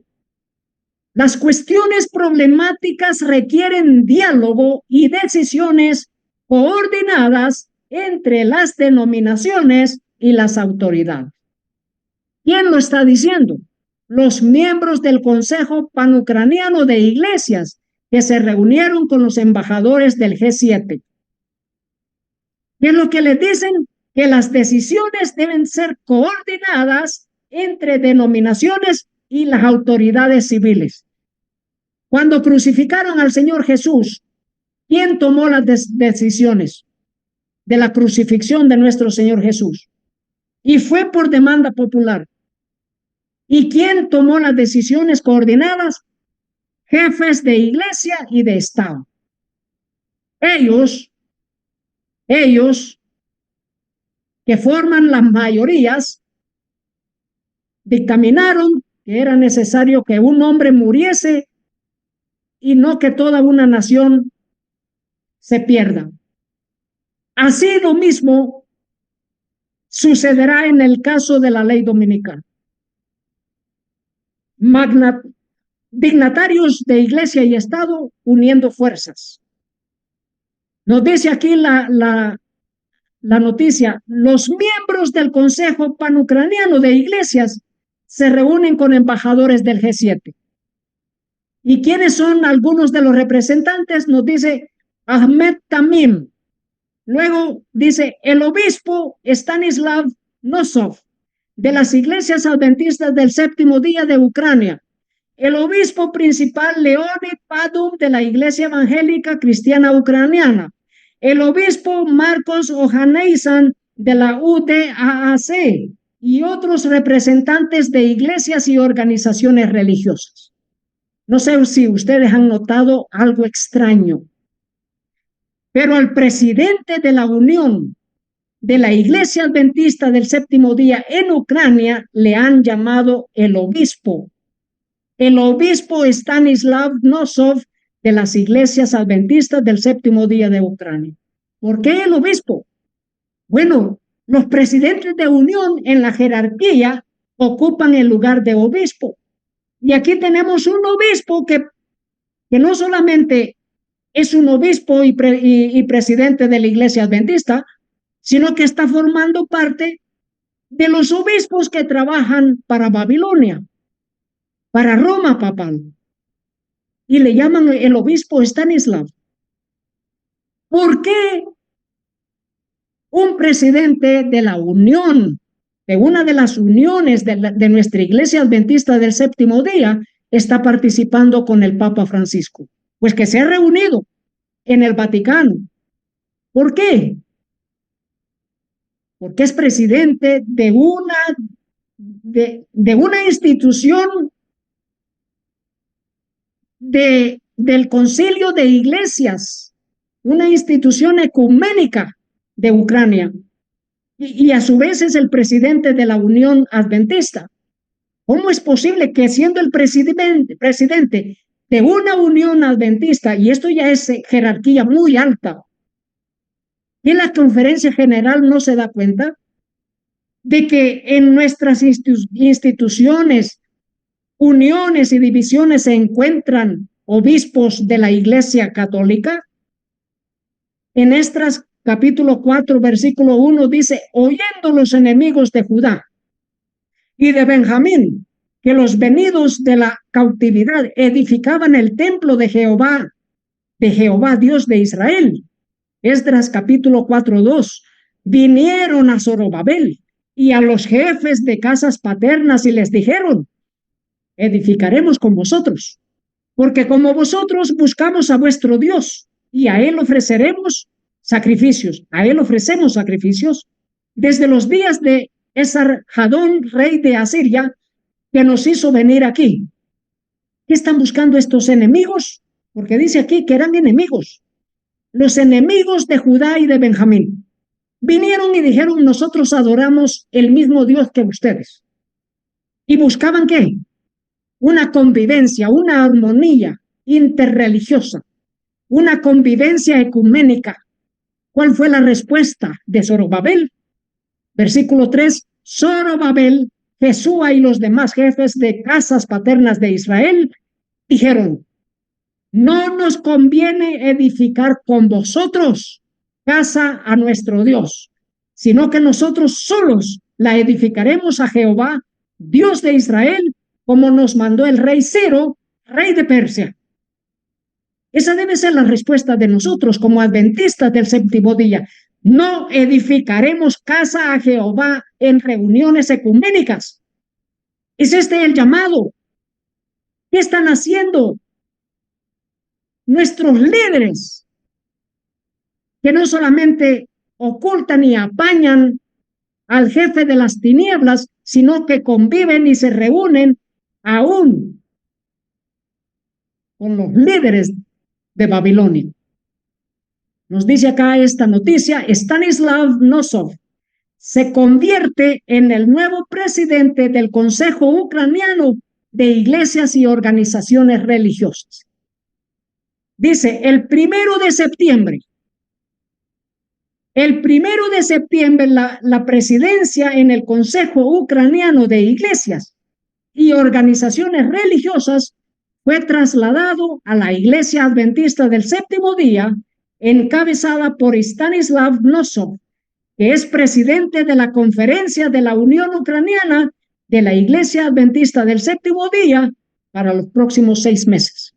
las cuestiones problemáticas requieren diálogo y decisiones coordinadas entre las denominaciones y las autoridades. ¿Quién lo está diciendo? Los miembros del Consejo Panucraniano de Iglesias que se reunieron con los embajadores del G7. ¿Qué es lo que les dicen? Que las decisiones deben ser coordinadas entre denominaciones y las autoridades civiles. Cuando crucificaron al Señor Jesús, ¿quién tomó las decisiones de la crucifixión de nuestro Señor Jesús? Y fue por demanda popular. ¿Y quién tomó las decisiones coordinadas? Jefes de iglesia y de Estado. Ellos que forman las mayorías, dictaminaron que era necesario que un hombre muriese y no que toda una nación se pierda. Así lo mismo sucederá en el caso de la ley dominical. Dignatarios de iglesia y Estado uniendo fuerzas. Nos dice aquí la noticia: los miembros del Consejo Panucraniano de Iglesias se reúnen con embajadores del G7. ¿Y quiénes son algunos de los representantes? Nos dice Ahmed Tamim. Luego dice el obispo Stanislav Nosov, de las iglesias adventistas del séptimo día de Ucrania. El obispo principal Leonid Padum, de la Iglesia Evangélica Cristiana Ucraniana. El obispo Marcos Ohaneisan, de la UDAAC, y otros representantes de iglesias y organizaciones religiosas. No sé si ustedes han notado algo extraño, pero al presidente de la Unión de la Iglesia Adventista del Séptimo Día en Ucrania le han llamado el obispo Stanislav Nosov, de las iglesias adventistas del Séptimo Día de Ucrania. ¿Por qué el obispo? Bueno, los presidentes de unión en la jerarquía ocupan el lugar de obispo. Y aquí tenemos un obispo que no solamente es un obispo y presidente de la iglesia adventista, sino que está formando parte de los obispos que trabajan para Babilonia, para Roma papal, y le llaman el obispo Stanislav. ¿Por qué un presidente de la unión, de una de las uniones de nuestra iglesia adventista del séptimo día, está participando con el Papa Francisco? Pues que se ha reunido en el Vaticano. ¿Por qué? Porque es presidente de una institución del Concilio de Iglesias, una institución ecuménica de Ucrania, y a su vez es el presidente de la Unión Adventista. ¿Cómo es posible que siendo el presidente de una Unión Adventista, y esto ya es jerarquía muy alta, y en la conferencia general no se da cuenta de que en nuestras instituciones, uniones y divisiones se encuentran obispos de la Iglesia Católica? En Esdras capítulo 4, versículo 1 dice: oyendo los enemigos de Judá y de Benjamín que los venidos de la cautividad edificaban el templo de Jehová Dios de Israel. Esdras capítulo 4:2, vinieron a Zorobabel y a los jefes de casas paternas y les dijeron: edificaremos con vosotros, porque como vosotros buscamos a vuestro Dios, y a él ofrecemos sacrificios, desde los días de Esarhadón, rey de Asiria, que nos hizo venir aquí. ¿Qué están buscando estos enemigos? Porque dice aquí que eran enemigos. Los enemigos de Judá y de Benjamín vinieron y dijeron: nosotros adoramos el mismo Dios que ustedes. ¿Y buscaban qué? Una convivencia, una armonía interreligiosa, una convivencia ecuménica. ¿Cuál fue la respuesta de Zorobabel? Versículo 3, Zorobabel, Jesúa y los demás jefes de casas paternas de Israel dijeron: no nos conviene edificar con vosotros casa a nuestro Dios, sino que nosotros solos la edificaremos a Jehová, Dios de Israel, como nos mandó el rey Ciro, rey de Persia. Esa debe ser la respuesta de nosotros como adventistas del séptimo día. No edificaremos casa a Jehová en reuniones ecuménicas. ¿Es este el llamado? ¿Qué están haciendo? nuestros líderes, que no solamente ocultan y apañan al jefe de las tinieblas, sino que conviven y se reúnen aún con los líderes de Babilonia. Nos dice acá esta noticia, Stanislav Nosov se convierte en el nuevo presidente del Consejo Ucraniano de Iglesias y Organizaciones Religiosas. Dice, el 1 de septiembre, la presidencia en el Consejo Ucraniano de Iglesias y Organizaciones Religiosas fue trasladado a la Iglesia Adventista del Séptimo Día, encabezada por Stanislav Nosov, que es presidente de la Conferencia de la Unión Ucraniana de la Iglesia Adventista del Séptimo Día para los próximos 6 meses.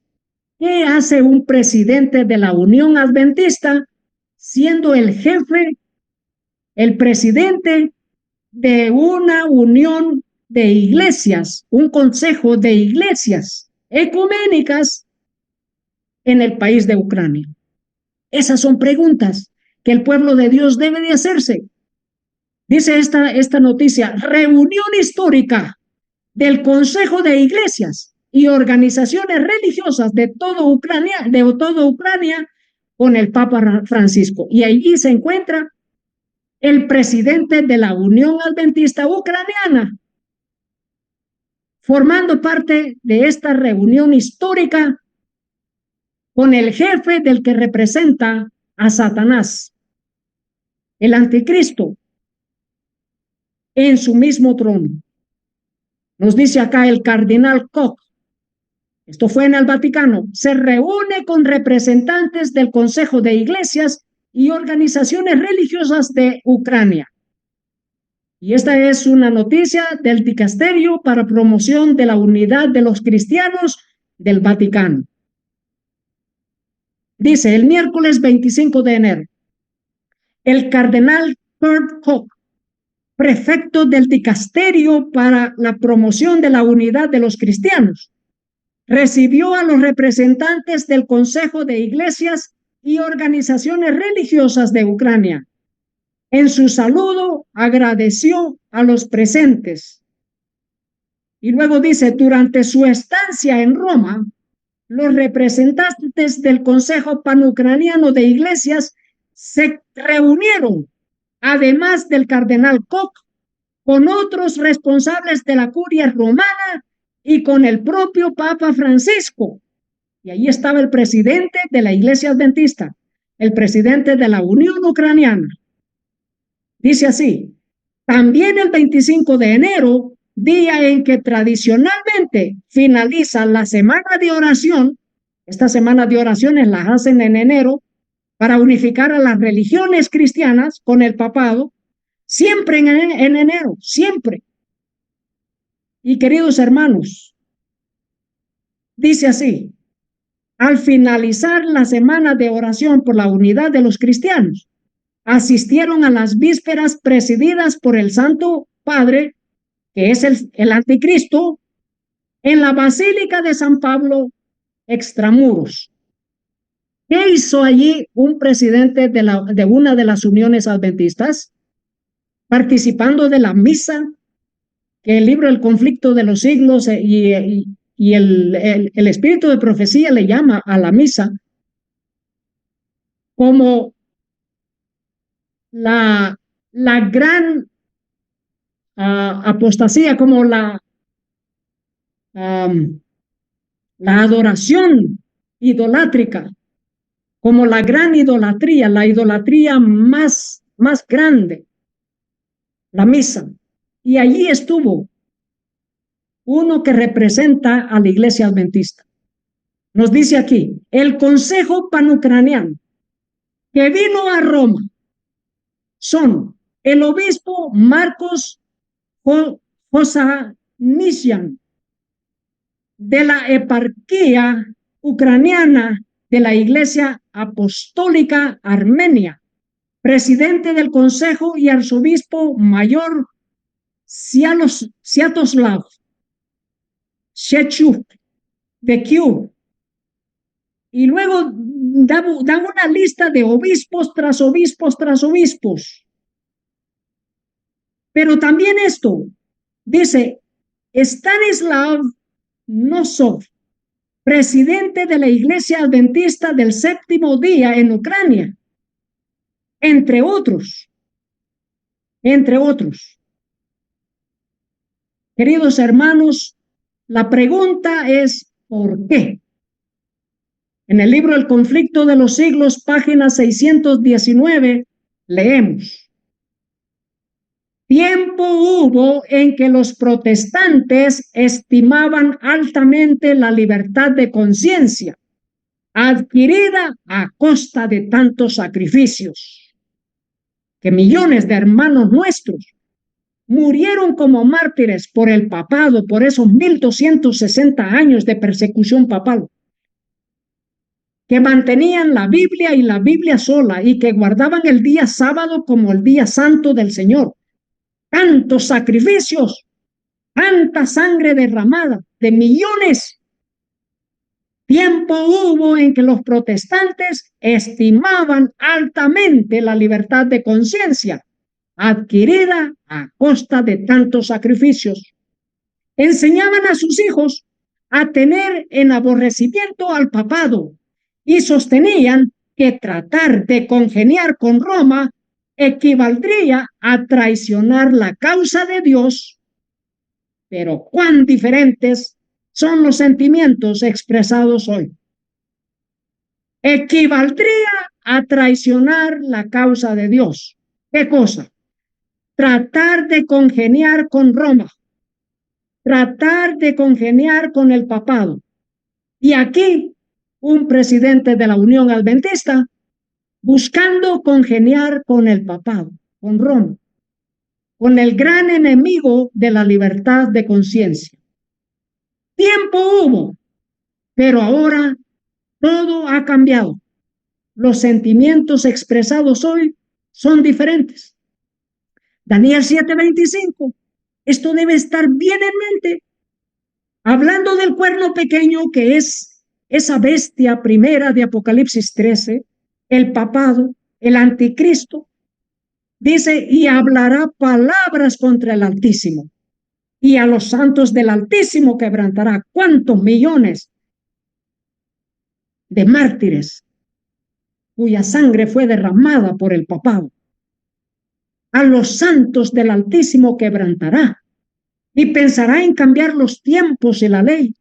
¿Qué hace un presidente de la Unión Adventista siendo el jefe, el presidente de una unión de iglesias, un consejo de iglesias ecuménicas en el país de Ucrania? Esas son preguntas que el pueblo de Dios debe de hacerse. Dice esta noticia, reunión histórica del Consejo de Iglesias y Organizaciones Religiosas de toda Ucrania con el Papa Francisco. Y allí se encuentra el presidente de la Unión Adventista Ucraniana, formando parte de esta reunión histórica con el jefe del que representa a Satanás, el anticristo, en su mismo trono. Nos dice acá el cardenal Koch, esto fue en el Vaticano, se reúne con representantes del Consejo de Iglesias y Organizaciones Religiosas de Ucrania. Y esta es una noticia del Dicasterio para Promoción de la Unidad de los Cristianos del Vaticano. Dice, el miércoles 25 de enero, el cardenal Kurt Koch, prefecto del Dicasterio para la Promoción de la Unidad de los Cristianos, recibió a los representantes del Consejo de Iglesias y Organizaciones Religiosas de Ucrania. En su saludo agradeció a los presentes. Y luego dice, durante su estancia en Roma, los representantes del Consejo Panucraniano de Iglesias se reunieron, además del cardenal Koch, con otros responsables de la curia romana y con el propio Papa Francisco. Y ahí estaba el presidente de la Iglesia Adventista, el presidente de la Unión Ucraniana. Dice así, también el 25 de enero, día en que tradicionalmente finaliza la semana de oración, estas semanas de oraciones las hacen en enero para unificar a las religiones cristianas con el papado, siempre en enero, siempre. Y queridos hermanos, dice así, al finalizar la semana de oración por la unidad de los cristianos, asistieron a las vísperas presididas por el Santo Padre, que es el anticristo, en la Basílica de San Pablo, extramuros. ¿Qué hizo allí un presidente de una de las uniones adventistas? Participando de la misa, que el libro El conflicto de los siglos y el espíritu de profecía le llama a la misa como la gran apostasía, como la adoración idolátrica, como la gran idolatría, la idolatría más grande, la misa. Y allí estuvo uno que representa a la Iglesia Adventista. Nos dice aquí, el Consejo Panucraniano que vino a Roma son el obispo Marcos Josanisian de la eparquía ucraniana de la Iglesia Apostólica Armenia, presidente del Consejo y arzobispo mayor Sviatoslav Shechuk de Kiev, Y luego dan una lista de obispos tras obispos tras obispos. Pero también esto, dice, Stanislav Nosov, presidente de la Iglesia Adventista del Séptimo Día en Ucrania, entre otros, entre otros. Queridos hermanos, la pregunta es, ¿por qué? En el libro El conflicto de los siglos, página 619, leemos: tiempo hubo en que los protestantes estimaban altamente la libertad de conciencia, adquirida a costa de tantos sacrificios, que millones de hermanos nuestros murieron como mártires por el papado, por esos 1260 años de persecución papal, que mantenían la Biblia y la Biblia sola y que guardaban el día sábado como el día santo del Señor. Tantos sacrificios, tanta sangre derramada de millones. Tiempo hubo en que los protestantes estimaban altamente la libertad de conciencia, adquirida a costa de tantos sacrificios. Enseñaban a sus hijos a tener en aborrecimiento al papado y sostenían que tratar de congeniar con Roma equivaldría a traicionar la causa de Dios. Pero cuán diferentes son los sentimientos expresados hoy. Equivaldría a traicionar la causa de Dios. ¿Qué cosa? Tratar de congeniar con Roma, tratar de congeniar con el papado. Y aquí un presidente de la Unión Adventista buscando congeniar con el papado, con Roma, con el gran enemigo de la libertad de conciencia. Tiempo hubo, pero ahora todo ha cambiado. Los sentimientos expresados hoy son diferentes. Daniel 7:25, esto debe estar bien en mente. Hablando del cuerno pequeño, que es esa bestia primera de Apocalipsis 13, el papado, el anticristo, dice, y hablará palabras contra el Altísimo, y a los santos del Altísimo quebrantará. ¿Cuántos millones de mártires cuya sangre fue derramada por el papado? A los santos del Altísimo quebrantará, y pensará en cambiar los tiempos y la ley,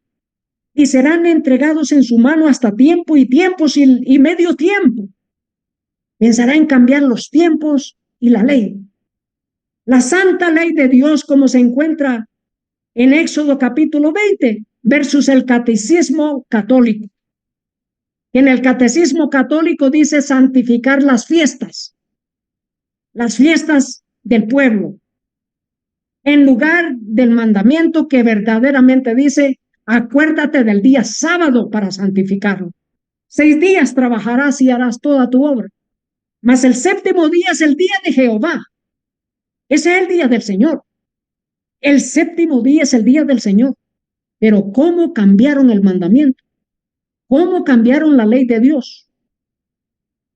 y serán entregados en su mano hasta tiempo y tiempos y medio tiempo. Pensará en cambiar los tiempos y la ley. La santa ley de Dios, como se encuentra en Éxodo capítulo 20, versus el catecismo católico. En el catecismo católico dice santificar las fiestas del pueblo, en lugar del mandamiento que verdaderamente dice, acuérdate del día sábado para santificarlo. 6 días trabajarás y harás toda tu obra, mas el séptimo día es el día de Jehová. Ese es el día del Señor. El séptimo día es el día del Señor. Pero ¿cómo cambiaron el mandamiento? ¿Cómo cambiaron la ley de Dios?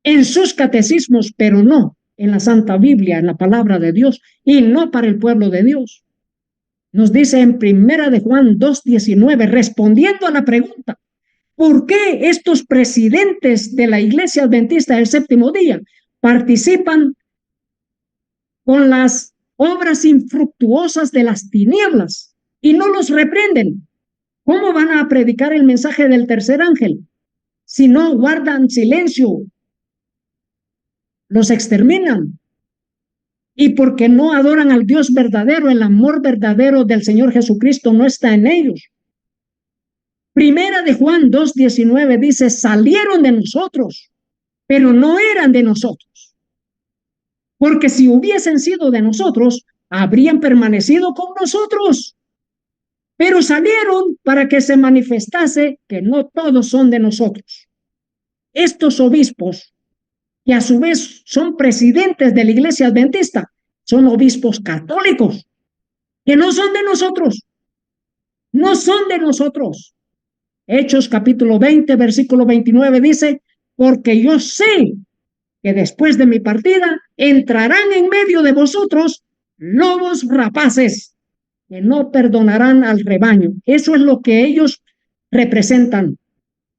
En sus catecismos, pero no en la Santa Biblia, en la palabra de Dios, y no para el pueblo de Dios. Nos dice en 1 Juan 2:19, respondiendo a la pregunta, ¿por qué estos presidentes de la Iglesia Adventista del Séptimo Día participan con las obras infructuosas de las tinieblas y no los reprenden? ¿Cómo van a predicar el mensaje del tercer ángel si no guardan silencio? Los exterminan. Y porque no adoran al Dios verdadero, el amor verdadero del Señor Jesucristo no está en ellos. 1 Juan 2:19 dice, salieron de nosotros, pero no eran de nosotros. Porque si hubiesen sido de nosotros, habrían permanecido con nosotros. Pero salieron para que se manifestase que no todos son de nosotros. Estos obispos, que a su vez son presidentes de la Iglesia Adventista, son obispos católicos, que no son de nosotros. No son de nosotros. Hechos capítulo 20, versículo 29 dice, porque yo sé que después de mi partida entrarán en medio de vosotros lobos rapaces que no perdonarán al rebaño. Eso es lo que ellos representan,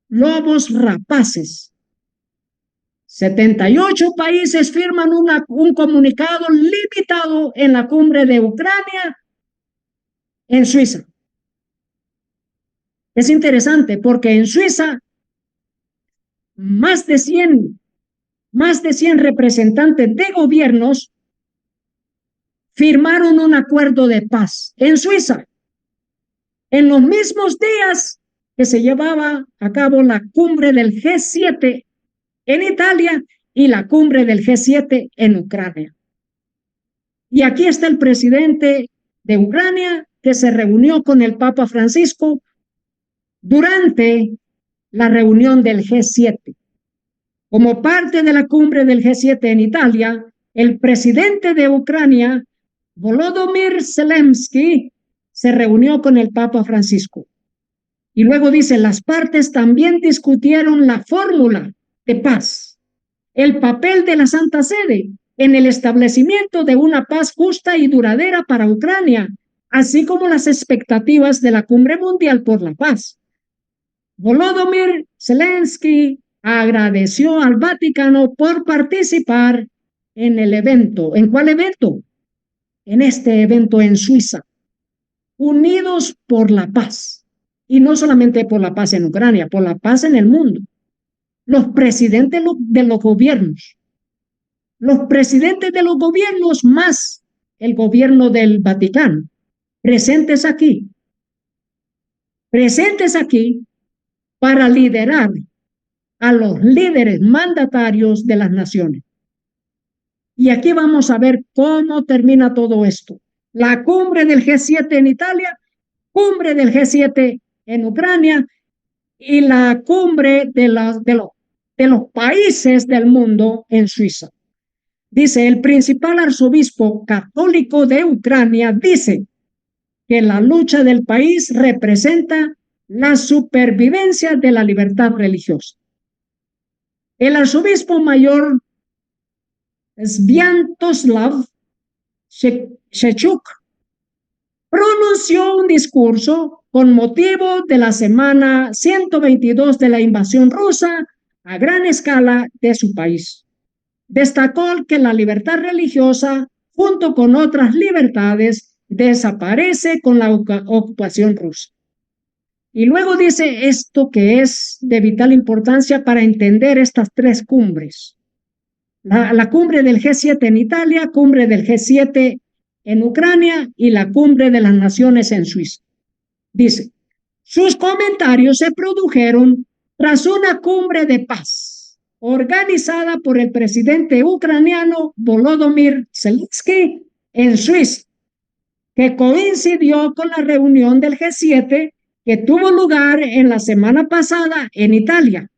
lobos rapaces. 78 países firman un comunicado limitado en la cumbre de Ucrania en Suiza. Es interesante porque en Suiza más de 100 representantes de gobiernos firmaron un acuerdo de paz en Suiza. En los mismos días que se llevaba a cabo la cumbre del G7 en Italia y la cumbre del G7 en Ucrania. Y aquí está el presidente de Ucrania que se reunió con el Papa Francisco durante la reunión del G7. Como parte de la cumbre del G7 en Italia, el presidente de Ucrania, Volodymyr Zelensky, se reunió con el Papa Francisco. Y luego dice, las partes también discutieron la fórmula de paz, el papel de la Santa Sede en el establecimiento de una paz justa y duradera para Ucrania, así como las expectativas de la Cumbre Mundial por la Paz. Volodymyr Zelensky agradeció al Vaticano por participar en el evento. ¿En cuál evento? En este evento en Suiza. Unidos por la paz. Y no solamente por la paz en Ucrania, por la paz en el mundo. Los presidentes de los gobiernos más el gobierno del Vaticano, presentes aquí para liderar a los líderes mandatarios de las naciones. Y aquí vamos a ver cómo termina todo esto. La cumbre del G7 en Italia, cumbre del G7 en Ucrania y la cumbre de los países del mundo en Suiza. Dice, el principal arzobispo católico de Ucrania dice que la lucha del país representa la supervivencia de la libertad religiosa. El arzobispo mayor Sviatoslav Shevchuk pronunció un discurso con motivo de la semana 122 de la invasión rusa a gran escala de su país. Destacó que la libertad religiosa, junto con otras libertades, desaparece con la ocupación rusa. Y luego dice esto que es de vital importancia para entender estas tres cumbres. La cumbre del G7 en Italia, cumbre del G7 en Ucrania y la cumbre de las naciones en Suiza. Dice, sus comentarios se produjeron tras una cumbre de paz organizada por el presidente ucraniano Volodymyr Zelensky en Suiza, que coincidió con la reunión del G7 que tuvo lugar en la semana pasada en Italia.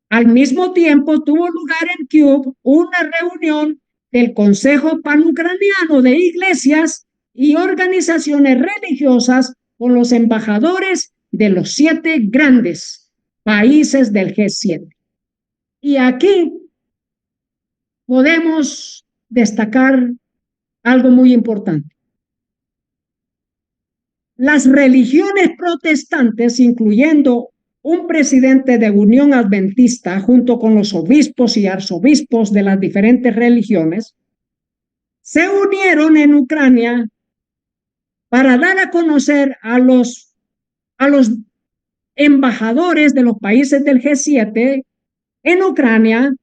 Al mismo tiempo tuvo lugar en Kiev una reunión del Consejo Panucraniano de Iglesias y organizaciones religiosas con los embajadores de los 7 grandes países del G7. Y aquí podemos destacar algo muy importante. Las religiones protestantes, incluyendo un presidente de Unión Adventista junto con los obispos y arzobispos de las diferentes religiones, se unieron en Ucrania para dar a conocer a los embajadores de los países del G7 en Ucrania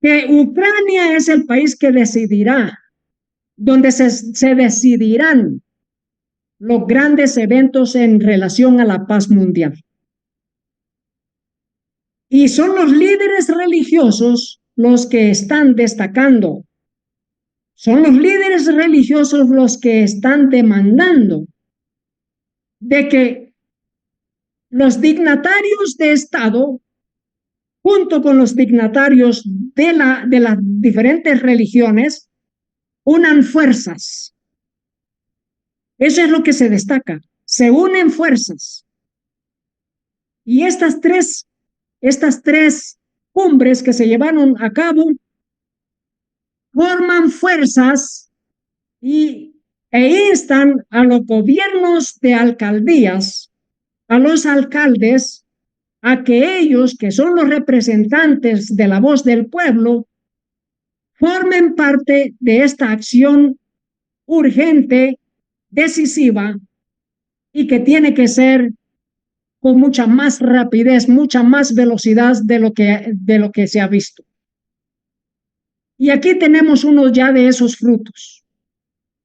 que Ucrania es el país que decidirá, donde se decidirán los grandes eventos en relación a la paz mundial. Y son los líderes religiosos los que están destacando. Son los líderes religiosos los que están demandando de que los dignatarios de Estado, junto con los dignatarios de las diferentes religiones, unan fuerzas. Eso es lo que se destaca. se unen fuerzas. Y estas tres cumbres que se llevaron a cabo forman fuerzas e instan a los gobiernos de alcaldías, a los alcaldes, a que ellos, que son los representantes de la voz del pueblo, formen parte de esta acción urgente, decisiva, y que tiene que ser con mucha más rapidez, mucha más velocidad de lo que se ha visto. Y aquí tenemos uno ya de esos frutos.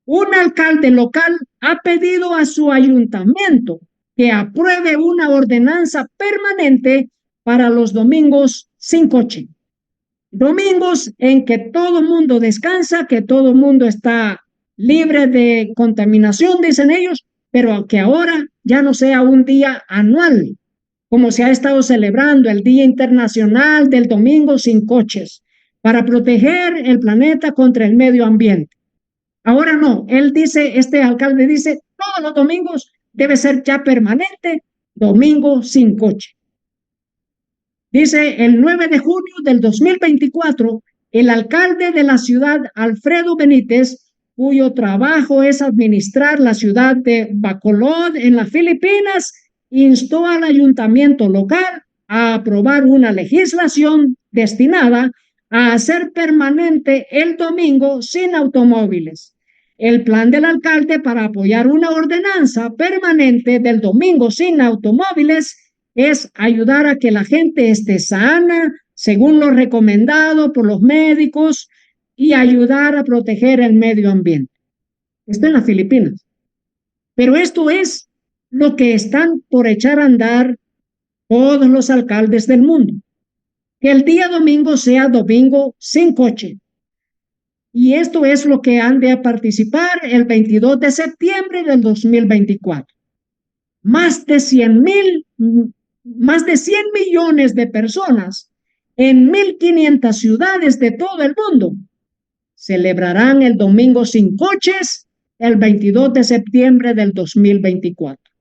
Un alcalde local ha pedido a su ayuntamiento que apruebe una ordenanza permanente para los domingos sin coche. Domingos en que todo mundo descansa, que todo mundo está libre de contaminación, dicen ellos, pero que ahora ya no sea un día anual, como se ha estado celebrando el Día Internacional del Domingo sin Coches, para proteger el planeta contra el medio ambiente. Ahora no, él dice, este alcalde dice, todos los domingos debe ser ya permanente, domingo sin coche. Dice, el 9 de junio del 2024, el alcalde de la ciudad, Alfredo Benítez, cuyo trabajo es administrar la ciudad de Bacolod en las Filipinas, instó al ayuntamiento local a aprobar una legislación destinada a hacer permanente el domingo sin automóviles. El plan del alcalde para apoyar una ordenanza permanente del domingo sin automóviles es ayudar a que la gente esté sana, según lo recomendado por los médicos, y ayudar a proteger el medio ambiente. Esto en las Filipinas. Pero esto es lo que están por echar a andar todos los alcaldes del mundo. Que el día domingo sea domingo sin coche. Y esto es lo que han de participar el 22 de septiembre del 2024. Más de 100 millones de personas en 1.500 ciudades de todo el mundo celebrarán el domingo sin coches el 22 de septiembre del 2024.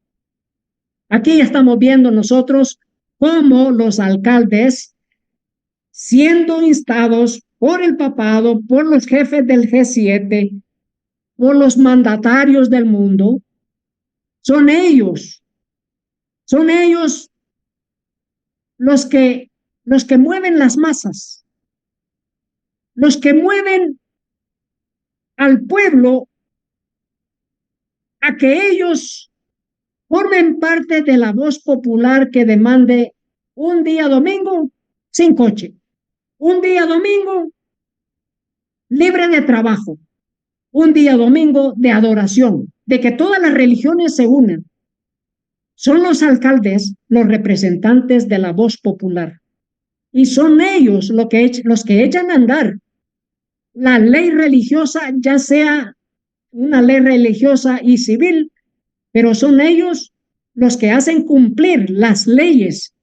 Aquí estamos viendo nosotros cómo los alcaldes, siendo instados por el papado, por los jefes del G7, por los mandatarios del mundo, son ellos los que mueven las masas, los que mueven al pueblo a que ellos formen parte de la voz popular que demande un día domingo sin coche, un día domingo libre de trabajo, un día domingo de adoración, de que todas las religiones se unan. Son los alcaldes los representantes de la voz popular y son ellos los que echan a andar la ley religiosa, ya sea una ley religiosa y civil, pero son ellos los que hacen cumplir las leyes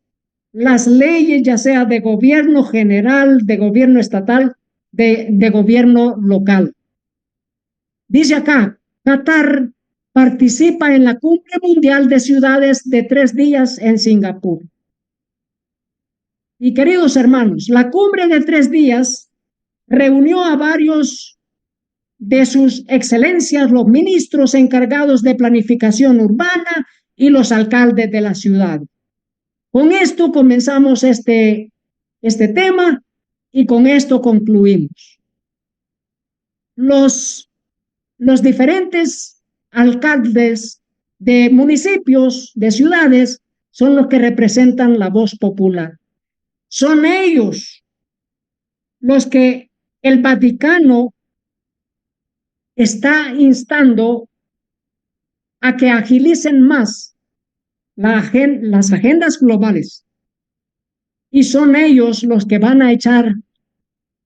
ya sea de gobierno general, de gobierno estatal, de gobierno local. Dice acá, Qatar participa en la Cumbre Mundial de Ciudades de 3 días en Singapur. Y queridos hermanos, la cumbre de 3 días reunió a varios de sus excelencias, los ministros encargados de planificación urbana y los alcaldes de la ciudad. Con esto comenzamos este tema y con esto concluimos. Los diferentes alcaldes de municipios, de ciudades, son los que representan la voz popular. Son ellos los que el Vaticano está instando a que agilicen más las agendas globales. Y son ellos los que van a echar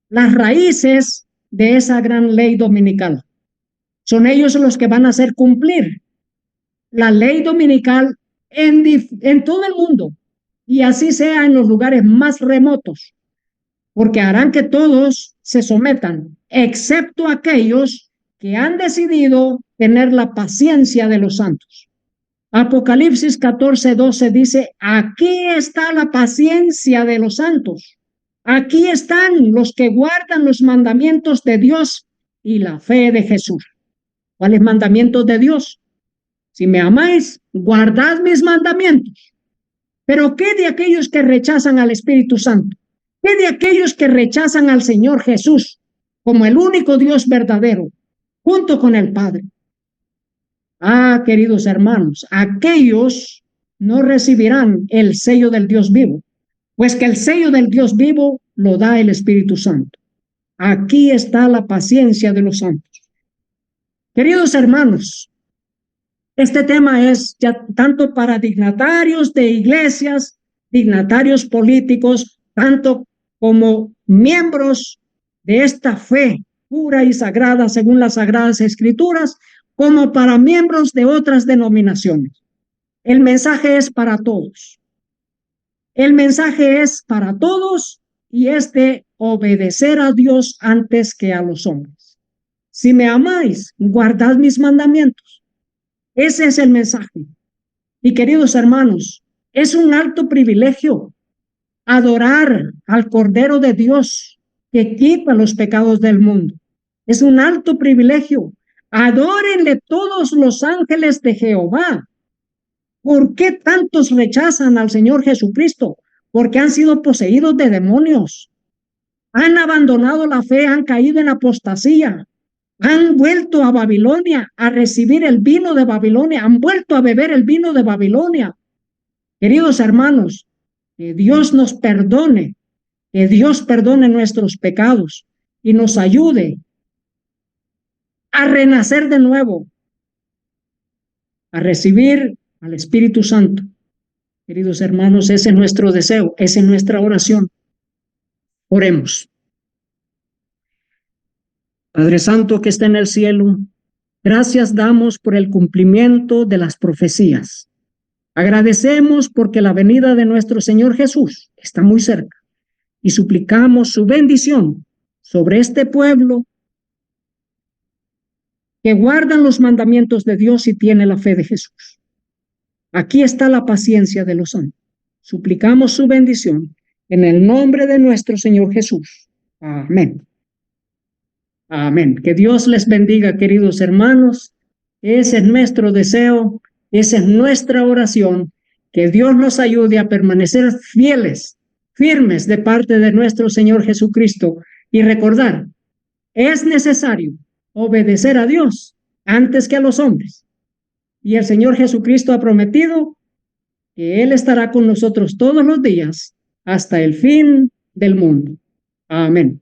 las raíces de esa gran ley dominical. Son ellos los que van a hacer cumplir la ley dominical en todo el mundo, y así sea en los lugares más remotos, porque harán que todos se sometan, excepto aquellos que han decidido tener la paciencia de los santos. Apocalipsis 14:12 dice, aquí está la paciencia de los santos. Aquí están los que guardan los mandamientos de Dios y la fe de Jesús. ¿Cuáles mandamientos de Dios? Si me amáis, guardad mis mandamientos. Pero ¿qué de aquellos que rechazan al Espíritu Santo? ¿Qué de aquellos que rechazan al Señor Jesús como el único Dios verdadero, junto con el Padre? Ah, queridos hermanos, aquellos no recibirán el sello del Dios vivo, pues que el sello del Dios vivo lo da el Espíritu Santo. Aquí está la paciencia de los santos. Queridos hermanos, este tema es ya tanto para dignatarios de iglesias, dignatarios políticos, tanto como miembros de esta fe pura y sagrada según las Sagradas Escrituras, como para miembros de otras denominaciones. El mensaje es para todos. El mensaje es para todos y es de obedecer a Dios antes que a los hombres. Si me amáis, guardad mis mandamientos. Ese es el mensaje. Y queridos hermanos, es un alto privilegio adorar al Cordero de Dios que quita los pecados del mundo. Es un alto privilegio. Adórenle todos los ángeles de Jehová. ¿Por qué tantos rechazan al Señor Jesucristo? Porque han sido poseídos de demonios. Han abandonado la fe, han caído en apostasía. Han vuelto a Babilonia a recibir el vino de Babilonia, han vuelto a beber el vino de Babilonia. Queridos hermanos, que Dios nos perdone, que Dios perdone nuestros pecados y nos ayude a renacer de nuevo, a recibir al Espíritu Santo. Queridos hermanos, ese es nuestro deseo, esa es nuestra oración. Oremos. Padre Santo que está en el cielo, gracias damos por el cumplimiento de las profecías. Agradecemos porque la venida de nuestro Señor Jesús está muy cerca y suplicamos su bendición sobre este pueblo que guardan los mandamientos de Dios y tiene la fe de Jesús. Aquí está la paciencia de los santos. Suplicamos su bendición en el nombre de nuestro Señor Jesús. Amén. Amén. Que Dios les bendiga, queridos hermanos. Ese es nuestro deseo, esa es nuestra oración. Que Dios nos ayude a permanecer fieles, firmes de parte de nuestro Señor Jesucristo y recordar, es necesario obedecer a Dios antes que a los hombres. Y el Señor Jesucristo ha prometido que Él estará con nosotros todos los días hasta el fin del mundo. Amén.